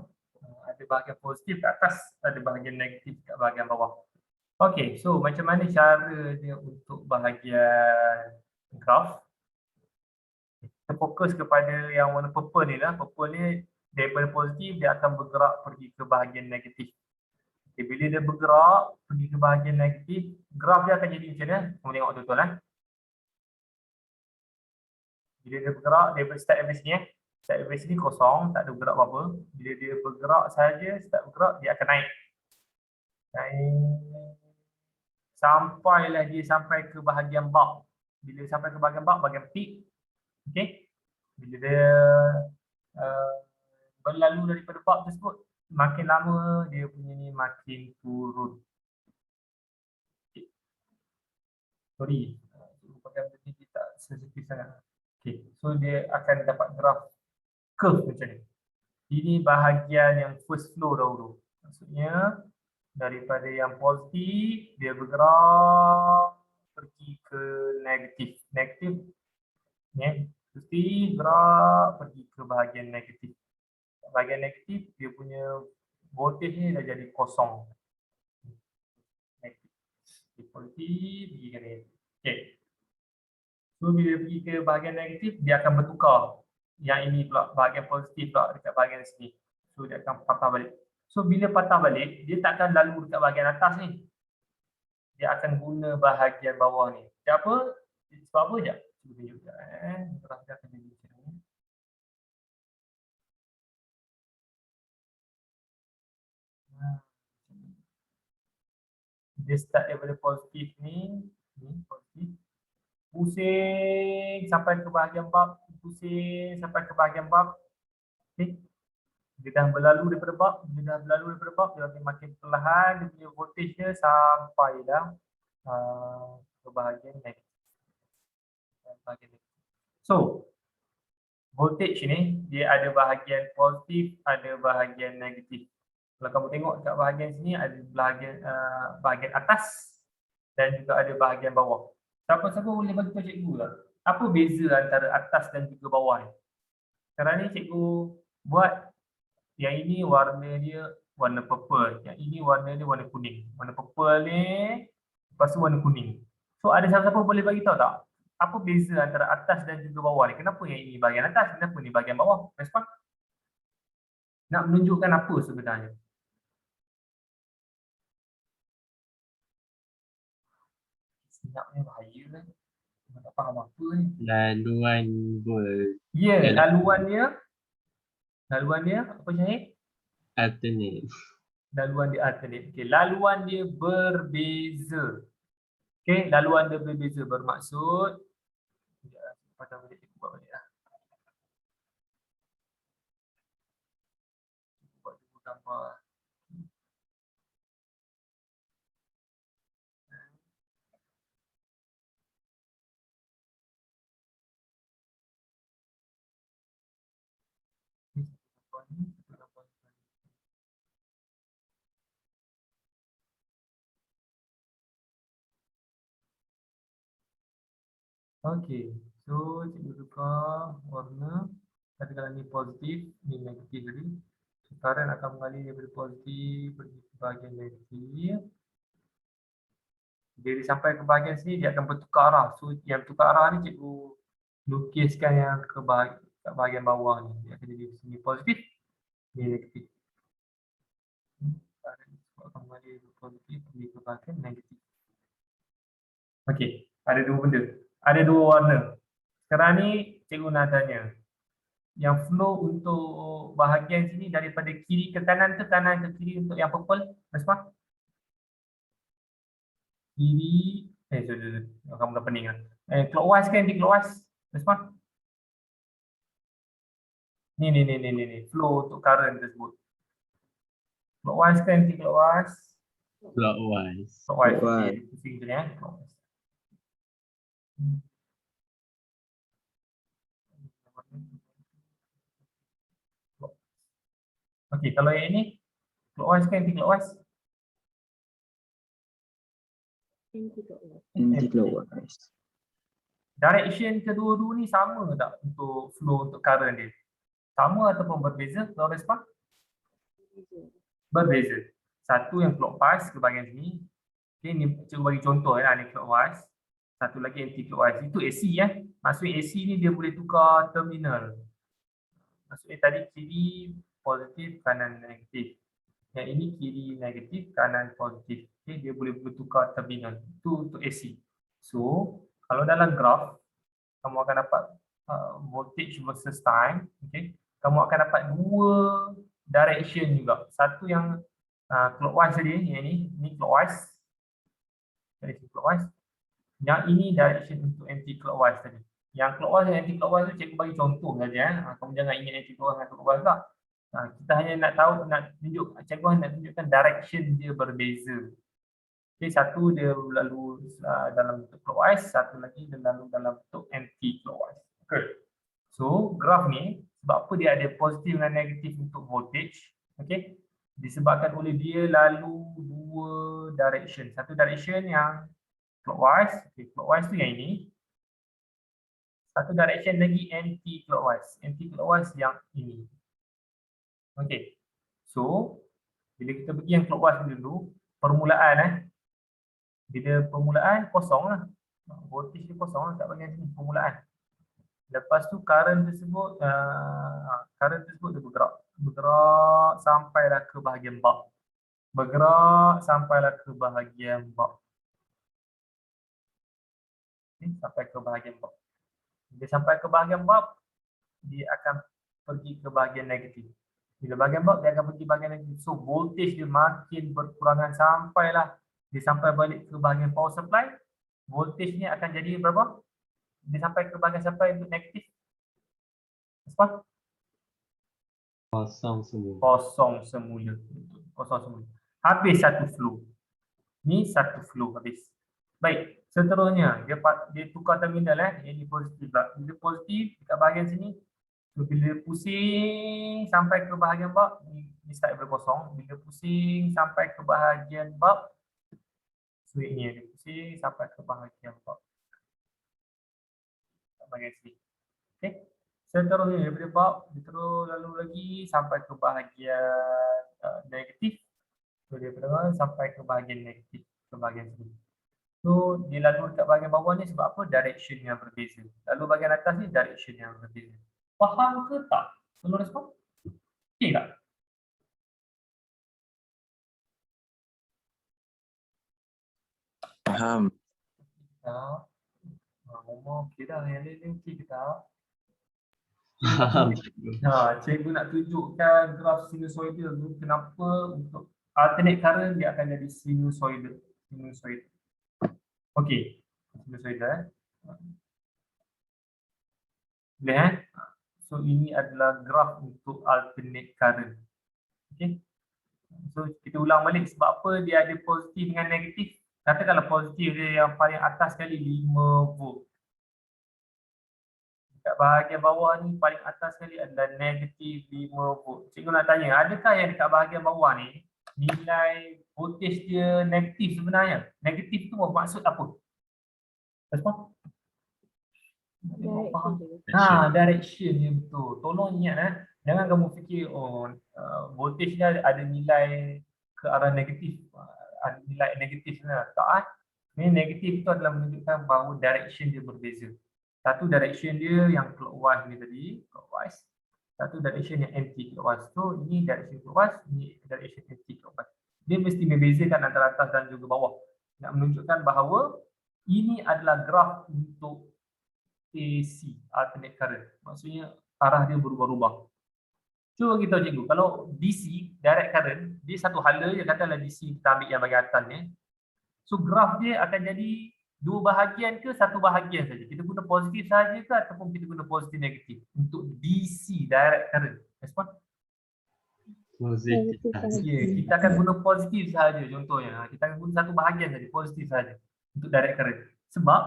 Ada bahagian positif kat atas, ada bahagian negatif kat bahagian bawah. Okay, so macam mana cara dia untuk bahagian graf? Kita fokus kepada yang warna purple ni lah. Purple ni daripada positif, dia akan bergerak pergi ke bahagian negatif. Okay, bila dia bergerak pergi ke bahagian negatif, graf dia akan jadi macam mana? Kamu tengok betul-betul lah. Bila dia bergerak, dia start dari sini. Start dari sini kosong, tak ada bergerak apa-apa. Bila dia bergerak saja, start bergerak, dia akan naik. Sampailah dia sampai ke bahagian bulb. Bila sampai ke bahagian bulb, bahagian peak. Okay. Bila dia berlalu daripada bulb tersebut, makin lama dia punya ni makin turun. Okay. Sorry, bahagian ni tak sensitif sangat. Okay. So dia akan dapat graf curve macam ni. Ini bahagian yang first flow dahulu. Maksudnya daripada yang positif, dia bergerak pergi ke negatif. Negatif, positif, gerak pergi ke bahagian negatif. Bahagian negatif, dia punya voltage ni dah jadi kosong. Negatif. Positif, pergi ke negatif. Okay. So bila pergi ke bahagian negatif, dia akan bertukar. Yang ini pula, bahagian positif pula dekat bahagian sini. So dia akan patah balik. So bila patah balik, dia takkan lalu dekat bahagian atas ni. Dia akan guna bahagian bawah ni. Sebab apa? Sebab apa je? Cuba tunjuk sekejap. Graf dia akan jadi macam ni. Dia start daripada positif ni positif. Pusing sampai ke bahagian bulb. Pusing sampai ke bahagian bulb. Okay. Dia dah berlalu daripada bulb, dia makin perlahan dia punya voltage dia sampai dah ke bahagian negatif. So, voltage ni dia ada bahagian positif, ada bahagian negatif. Kalau kamu tengok dekat bahagian sini ada bahagian atas dan juga ada bahagian bawah. Siapa-siapa boleh bagi tahu cikgu lah. Apa beza antara atas dan juga bawah ni? Sekarang ni cikgu buat yang ini warna dia warna purple, yang ini warna dia warna kuning. Warna purple ni, lepas tu warna kuning. So ada siapa-siapa boleh bagi tahu tak? Apa beza antara atas dan juga bawah ni? Kenapa yang ini bahagian atas, kenapa ni bahagian bawah? Respon? Nak menunjukkan apa sebenarnya? Senyapnya bahaya kan? Tak faham apa ni. Laluan Ya, laluan dia apa Syahid? alternate. Laluan dia alternate. Okey, laluan dia berbeza. Okey, laluan dia berbeza bermaksud pada boleh kita buat balik lah. Buat dulu gambar. Okey, so cikgu tukar warna. katakanlah ni positif, ni negatif tadi. Current akan mengalir daripada positif pergi ke bahagian negatif. Bila dia sampai ke bahagian sini, dia akan bertukar arah. So yang bertukar arah ni cikgu lukiskan yang ke bahagian bawah ni. Dia akan jadi sini positif, ni negatif. Akan mengalir dari positif pergi ke bahagian negatif. Okey, ada dua benda. Ada dua warna. Sekarang ni cikgu nak tanya. Yang flow untuk bahagian sini daripada kiri ke kanan ke kiri untuk yang purple? Respon? Kiri, kamu dah pening lah. Clockwise ke anti-clockwise? Respon? Ni. Flow untuk current tersebut. Clockwise ke anti-clockwise? Clockwise. Clockwise. Clockwise. Okay, pusing je ya. Clockwise. Okey, kalau yang ini clockwise ke anti-clockwise? Anti-clockwise. Direction kedua-dua ni sama tak untuk flow untuk current dia? Sama ataupun berbeza kalau respon? Berbeza. Satu yang clockwise ke bahagian sini. Okay, ni cikgu bagi contoh lah, ni clockwise. Satu lagi anti-clockwise. Itu AC ya. Maksudnya AC ni dia boleh tukar terminal. Maksudnya tadi kiri positif, kanan negatif. Yang ini kiri negatif, kanan positif. Okay, dia boleh bertukar terminal. Itu untuk AC. So, kalau dalam graf, kamu akan dapat voltage versus time. Okay. Kamu akan dapat dua direction juga. Satu yang clockwise tadi, yang ini clockwise. Direction clockwise. Yang ini direction untuk anti-clockwise tadi. Yang clockwise dan anti-clockwise tu cikgu bagi contoh saja. Kamu jangan ingat anti-clockwise dan clockwise tak. Kita hanya nak tahu, cikgu hanya nak tunjukkan direction dia berbeza. Okay, satu dia lalu dalam bentuk clockwise, satu lagi dia lalu dalam bentuk anti-clockwise. Okay. So, graf ni, sebab apa dia ada positif dan negatif untuk voltage, okay, disebabkan oleh dia lalu dua direction. Satu direction yang clockwise, okay, clockwise tu yang ini. Satu direction lagi anti-clockwise. Anti-clockwise yang ini. Okay. So, bila kita pergi yang clockwise dulu, permulaan bila permulaan kosong lah. Voltage dia kosong lah kat bahagian sini, permulaan. Lepas tu current tersebut dia bergerak sampailah ke bahagian bulb. Bergerak sampailah ke bahagian bulb. Okay, sampai ke bahagian bulb. Bila sampai ke bahagian bulb, dia akan pergi ke bahagian negatif. Bila bahagian bulb, dia akan pergi bahagian negatif. So, voltage dia makin berkurangan sampailah dia sampai balik ke bahagian power supply. Voltage ni akan jadi berapa? Dia sampai ke bahagian sampai untuk negatif. Apa? Kosong semua. Kosong semula. Habis satu flow. Ni satu flow habis. Baik, seterusnya dia tukar terminal Ini positif lah. Bila positif dekat bahagian sini, so, bila pusing sampai ke bahagian bulb, ni start daripada kosong. Bila pusing sampai ke bahagian bulb, switch ni dia pusing sampai ke bahagian bulb. Bahagian sini. Okey. Seterusnya daripada bulb, dia terus lalu lagi sampai ke bahagian negatif. So, dia terus sampai ke bahagian negatif, ke bahagian sini. So, dia lalu dekat bahagian bawah ni sebab apa? Direction yang berbeza. Lalu bahagian atas ni direction yang berbeza. Faham ke tak? Tolong respon. Okey tak? Faham. Tak. Ngomong okey dah. Yang lain okey ke tak? Faham. Cikgu nak tunjukkan graf sinusoidal tu kenapa untuk alternate current dia akan jadi sinusoidal. Okey. Sinusoidal. Boleh So ini adalah graf untuk alternate current. Okey. So kita ulang balik sebab apa dia ada positif dengan negatif. Katakanlah positif dia yang paling atas sekali 5 volt. Dekat bahagian bawah ni paling atas sekali adalah negatif 5 volt. Cikgu nak tanya, adakah yang dekat bahagian bawah ni nilai voltage dia negatif sebenarnya? Negatif tu bermaksud apa? Respon? Tengok faham. Direction juga. Direction dia betul. Tolong ingat jangan kamu fikir voltage dia ada nilai ke arah negatif. Ada nilai negatif sana. Tak. Ini negatif itu adalah menunjukkan bahawa direction dia berbeza. Satu direction dia yang clockwise ni tadi, clockwise. Satu direction yang anti-clockwise. So ini direction clockwise, ini direction anti-clockwise. Dia mesti membezakan antara atas dan juga bawah. Nak menunjukkan bahawa ini adalah graf untuk AC, alternate current. Maksudnya arah dia berubah-ubah. Cuba kita cikgu, kalau DC, direct current, dia satu hala je, katalah DC kita ambil yang bahagian atas ni. So graf dia akan jadi dua bahagian ke satu bahagian saja. Kita guna positif saja ke ataupun kita guna positif negatif untuk DC, direct current. Respon? Positif. Ya, kita akan guna positif saja contohnya. Kita akan guna satu bahagian saja, positif saja untuk direct current. Sebab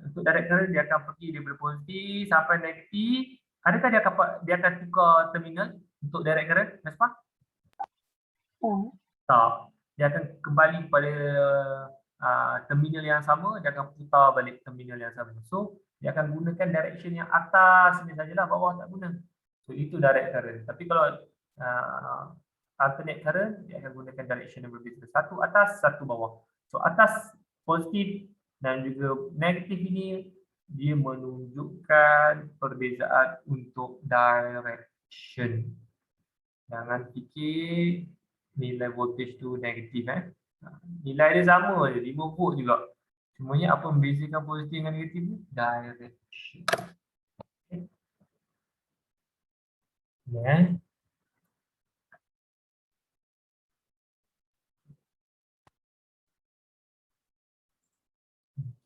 untuk direct current dia akan pergi daripada positif sampai negatif. Adakah dia akan tukar terminal untuk direct current? Respon? Tak. Dia akan kembali kepada terminal yang sama, dia akan putar balik terminal yang sama. So, dia akan gunakan direction yang atas ni sajalah, bawah tak guna. So, itu direct current. Tapi kalau alternate current, dia akan gunakan direction yang berbeza. Satu atas, satu bawah. So, atas positif dan juga negatif ini, dia menunjukkan perbezaan untuk direction. Jangan fikir nilai voltage tu negatif. Nilai dia sama je, 5 volt juga. Semuanya apa membezakan positif dengan negatif ni? Direction. Okay. Ya.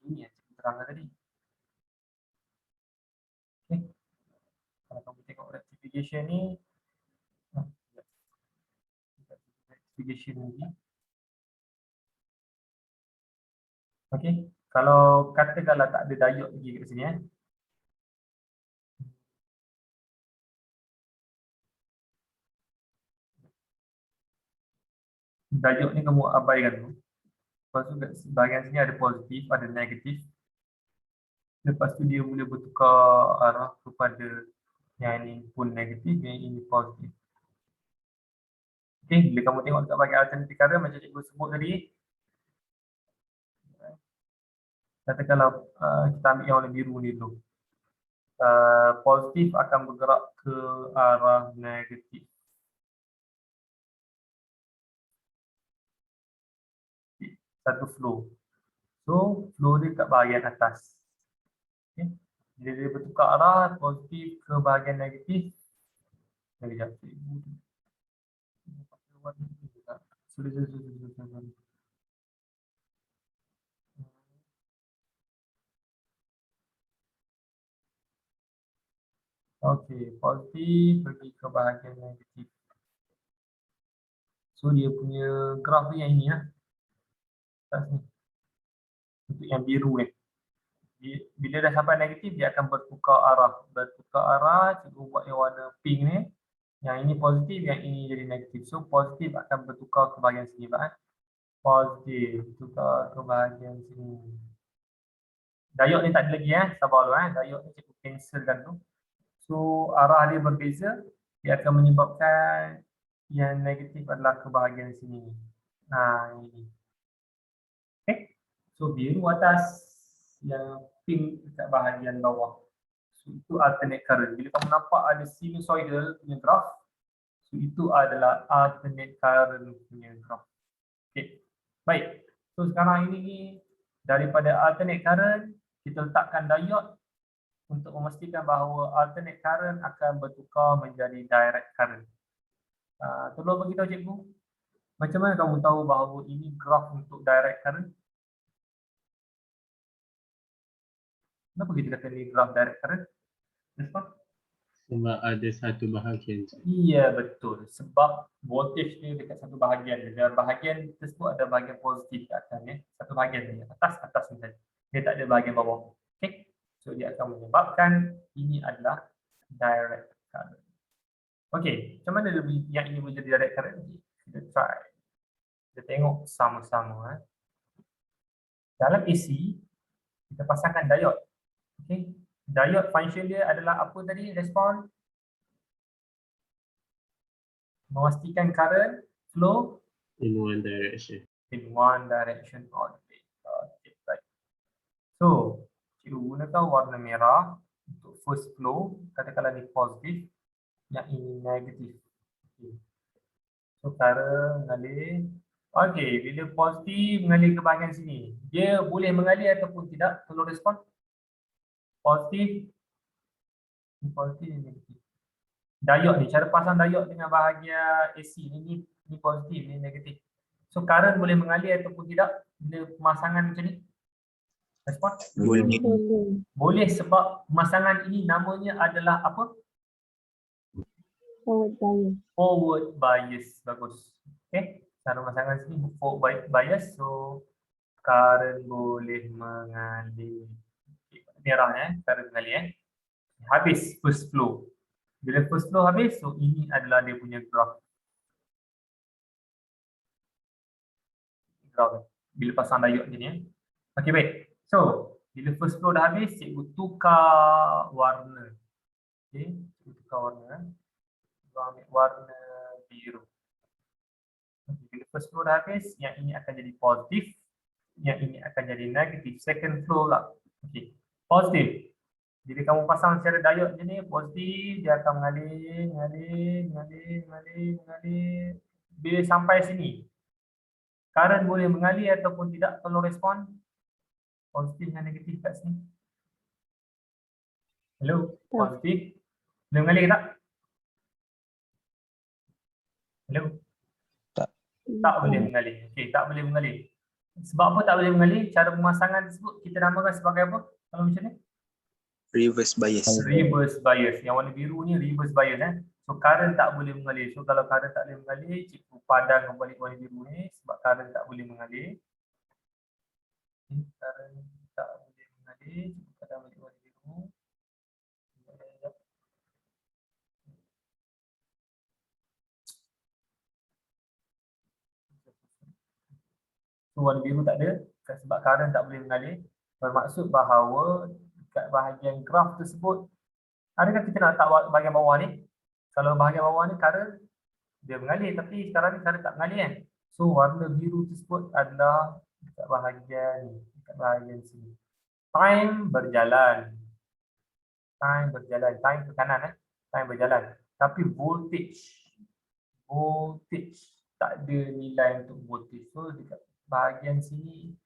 Ini yang saya terangkan tadi. Okay. Kalau kamu tengok rectification ni, rectification ni. Okey, kalau katakanlah tak ada diode lagi kat sini Diode ni kamu abaikan dulu. Lepas tu kat bahagian sini ada positif, ada negatif. Lepas tu dia boleh bertukar arah kepada yang ini pun negatif, yang ini positif. Okey, bila kamu tengok dekat bahagian alternatif current macam cikgu sebut tadi, katakanlah kita ambil yang warna biru ni dulu. Positif akan bergerak ke arah negatif. Satu flow. So, flow dia kat bahagian atas. Okay. Bila dia bertukar arah positif ke bahagian negatif. Sekejap. Okey, positif pergi ke bahagian negatif. So dia punya graf yang ini atas ni. Untuk yang biru ni. Bila dah sampai negatif dia akan bertukar arah. Cikgu buat yang warna pink ni. Yang ini positif, yang ini jadi negatif. So positif akan bertukar ke bahagian sini Positif tukar ke bahagian sini. Diode ni tak ada lagi sabar dulu Diode ni cikgu cancelkan tu. So arah dia berbeza, dia akan menyebabkan yang negatif adalah ke bahagian sini. Ini. Okay. So biru atas, yang pink dekat bahagian bawah. So itu alternate current. Bila kamu nampak ada sinusoidal punya graf, so itu adalah alternate current punya graf. Okay. Baik. So sekarang ini daripada alternate current, kita letakkan diode untuk memastikan bahawa alternate current akan bertukar menjadi direct current. Tolong beritahu cikgu, macam mana kamu tahu bahawa ini graf untuk direct current? Kenapa kita kata ini graf direct current? Sebab ada satu bahagian. Iya, betul. Sebab voltage dia dekat satu bahagian. Dan bahagian tersebut ada bahagian positif kat atas Satu bahagian saja. Atas ni saja. Dia tak ada bahagian bawah. Okay. So dia akan menyebabkan ini adalah direct current. Okey, macam mana yang ini boleh jadi direct current? Kita try. Kita tengok sama-sama. Dalam AC, kita pasangkan diode. Okey. Diode function dia adalah apa tadi? Respon memastikan current flow In one direction. in one direction only. Okay, baik. So, cikgu gunakan warna merah untuk first flow, katakanlah ni positif, yang ini negatif. Okay. So, current mengalir. Okey, bila positif mengalir ke bahagian sini, dia boleh mengalir ataupun tidak telur respon? Positif, positif, negatif. Diode ni, cara pasang diode dengan bahagian AC ni positif, ni negatif. So, current boleh mengalir ataupun tidak bila pemasangan macam ni? Respon? Boleh. Boleh. Boleh sebab pemasangan ini namanya adalah apa? Forward bias. Forward bias. Bagus. Okay. Cara pemasangan sini forward bias. So, current boleh mengalir. Okay. Merah current mengalir. Habis first flow. Bila first flow habis, so ini adalah dia punya graph. Graph. Bila pasang diode ni. Okey, baik. So, bila first flow dah habis, cikgu tukar warna. Okey, cikgu tukar warna. Cikgu ambil warna biru. Okay, bila first flow dah habis, yang ini akan jadi positif. Yang ini akan jadi negatif. Second flow lah. Okey, positif. Bila kamu pasang secara diode je ni, positif, dia akan mengalir. Bila sampai sini, current boleh mengalir ataupun tidak kalau respon? Positif dan negatif kat sini. Hello, positif. Boleh mengalir tak? Hello? Tak boleh mengalir. Okey, tak boleh mengalir. Sebab apa tak boleh mengalir? Cara pemasangan tersebut kita namakan sebagai apa? Kalau macam ni? Reverse bias. Reverse bias. Yang warna biru ni reverse bias. So current tak boleh mengalir. So kalau current tak boleh mengalir, cikgu padam kembali warna biru ni sebab current tak boleh mengalir. Current tak boleh mengalir, cikgu padam balik warna biru. So warna biru tak ada sebab current tak boleh mengalir. Bermaksud bahawa dekat bahagian graf tersebut, adakah kita nak letak bahagian bawah ni? Kalau bahagian bawah ni current dia mengalir, tapi sekarang ni current tak mengalir kan? So warna biru tersebut adalah dekat bahagian ni, dekat bahagian sini. Time berjalan. Time ke kanan time berjalan. Tapi voltage tak ada nilai untuk voltage. So dekat bahagian sini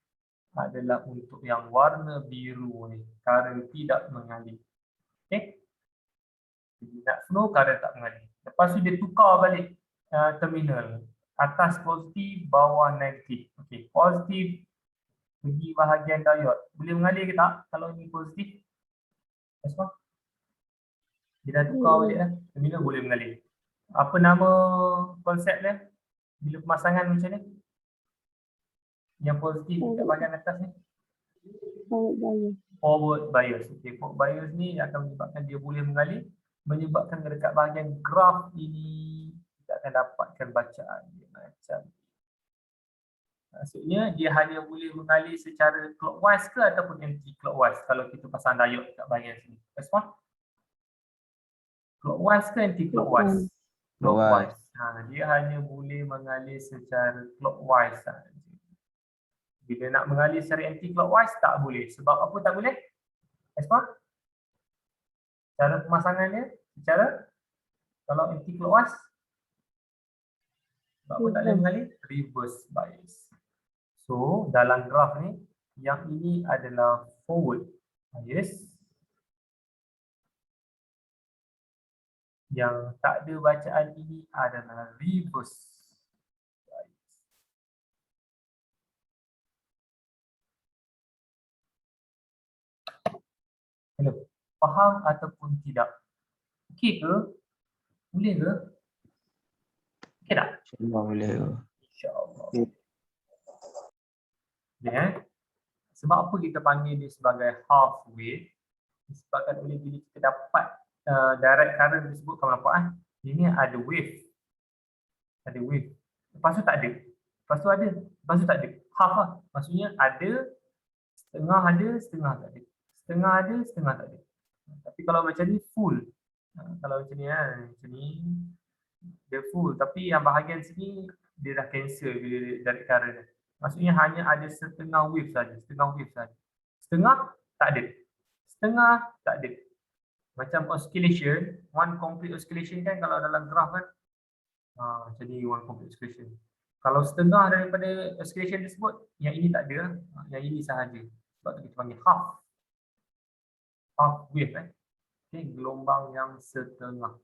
adalah untuk yang warna biru ni, current tidak mengalir. Okey. Jadi nak flow, current tak mengalir. Lepas tu dia tukar balik terminal. Atas positif, bawah negatif. Okey, positif pergi bahagian diode. Boleh mengalir ke tak kalau ni positif? Respon? Dia dah tukar balik dah. Terminal boleh mengalir. Apa nama konsep dia? Bila pemasangan macam ni? Yang positif kat bahagian atas ni? Forward bias. Forward bias. Okay, forward bias ni akan menyebabkan dia boleh mengalir. Menyebabkan dekat bahagian graf ini kita akan dapatkan bacaan dia macam ni. Maksudnya dia hanya boleh mengalir secara clockwise ke ataupun anti-clockwise kalau kita pasang diode kat bahagian sini. Respon? Clockwise ke anti-clockwise? Clockwise. Dia hanya boleh mengalir secara clockwise sahaja. Bila nak mengalir secara anti-clockwise tak boleh. Sebab apa tak boleh? Respon? Cara pemasangan dia secara kalau anti-clockwise sebab apa tak boleh mengalir? Reverse bias. So dalam graf ni yang ini adalah forward bias. Yang tak ada bacaan ini adalah reverse bias. Hello, faham ataupun tidak? Okey ke? Boleh ke? Okey tak? InsyaAllah boleh. InsyaAllah. Ya. Sebab apa kita panggil dia sebagai half wave? Disebabkan oleh bila kita dapat direct current tersebut, kamu nampak ini ada wave. Ada wave. Lepas tu tak ada. Lepas tu ada. Lepas tu tak ada. Half lah. Maksudnya ada, setengah tak ada. Setengah ada, setengah tak ada. Tapi kalau macam ni full. Kalau macam ni macam ni dia full, tapi yang bahagian sini dia dah cancel bila direct current. Maksudnya hanya ada setengah wave saja, setengah wave saja. Setengah tak ada. Setengah tak ada. Macam oscillation, one complete oscillation kan kalau dalam graf kan. Macam ni one complete oscillation. Kalau setengah daripada oscillation tersebut, yang ini tak ada, yang ini sahaja. Sebab tu kita panggil half. Half wave Okay, gelombang yang setengah.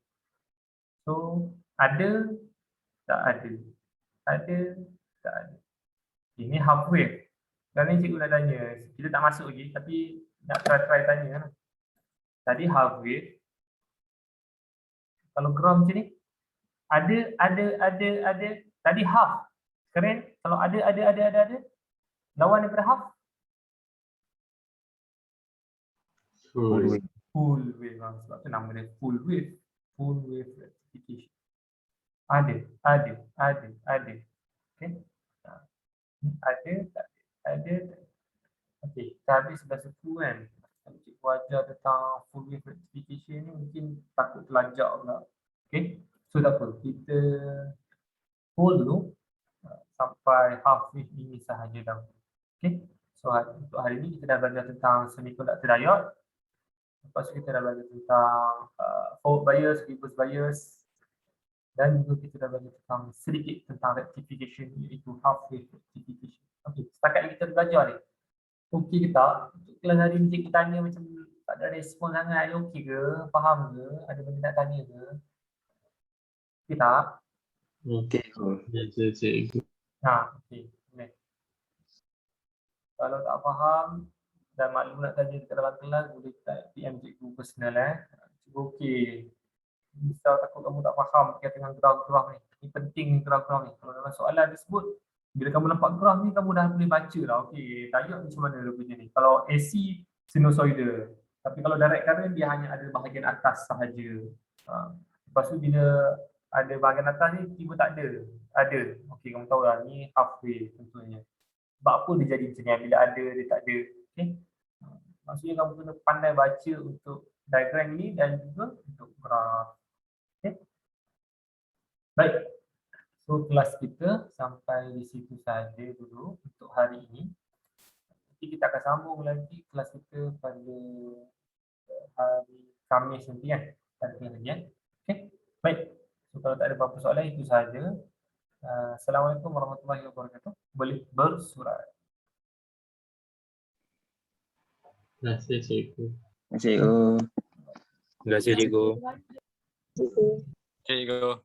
So, ada, tak ada. Ada, tak ada. Ini half wave. Dan ni cikgu nak tanya, kita tak masuk lagi tapi nak try tanya. Tadi half wave. Kalau graf macam ni, ada. Tadi half. Keren? Kalau ada. Lawan daripada half? Full. Full wave. Sebab tu nama dia full wave. Full wave rectification. Ada. Okay. Ada, tak ada. Okay, kita habis sudah suku kan. Kalau cikgu ajar tentang full wave rectification ni mungkin takut terlajak pula. Okay, so tak apa. Kita hold dulu sampai half wave ini sahaja dah. Okay, so untuk hari ni kita dah belajar tentang semiconductor diode. Lepas tu kita dah belajar tentang forward bias, reverse bias. Dan juga kita dah belajar tentang sedikit tentang rectification, iaitu half wave rectification. Okey, setakat ni kita belajar ni. Okey ke tak? Untuk kelas hari ni cikgu tanya macam tak ada respon sangat. Okey ke? Faham ke? Ada benda nak tanya ke? Okey tak? Okey. Biasa cikgu. Okey. Boleh. Kalau tak faham dan maklum nak tanya dekat dalam kelas, boleh PM cikgu personal Cikgu okey. Misal takut kamu tak faham berkaitan dengan graf-graf ni. Ini penting graf-graf ni. Kalau dalam soalan tersebut, bila kamu nampak graf ni, kamu dah boleh baca lah. Okey, diode macam mana rupanya ni. Kalau AC, sinusoidal. Tapi kalau direct current, dia hanya ada bahagian atas sahaja. Lepas tu bila ada bahagian atas ni, tiba tak ada. Ada. Okey, kamu tahu lah. Ni half wave tentunya. Sebab apa dia jadi macam ni? Bila ada, dia tak ada. Okey. Maksudnya kamu kena pandai baca untuk diagram ni dan juga untuk graf. Okay. Baik, so kelas kita sampai di situ saja dulu untuk hari ini. Nanti kita akan sambung lagi kelas kita pada hari Khamis nanti kan, pada pengajian. Okay, baik. So kalau tak ada apa-apa soalan itu saja. Assalamualaikum warahmatullahi wabarakatuh. Boleh bersurat. Terima kasih cikgu. Terima kasih cikgu. Terima kasih cikgu. Cikgu. Cikgu.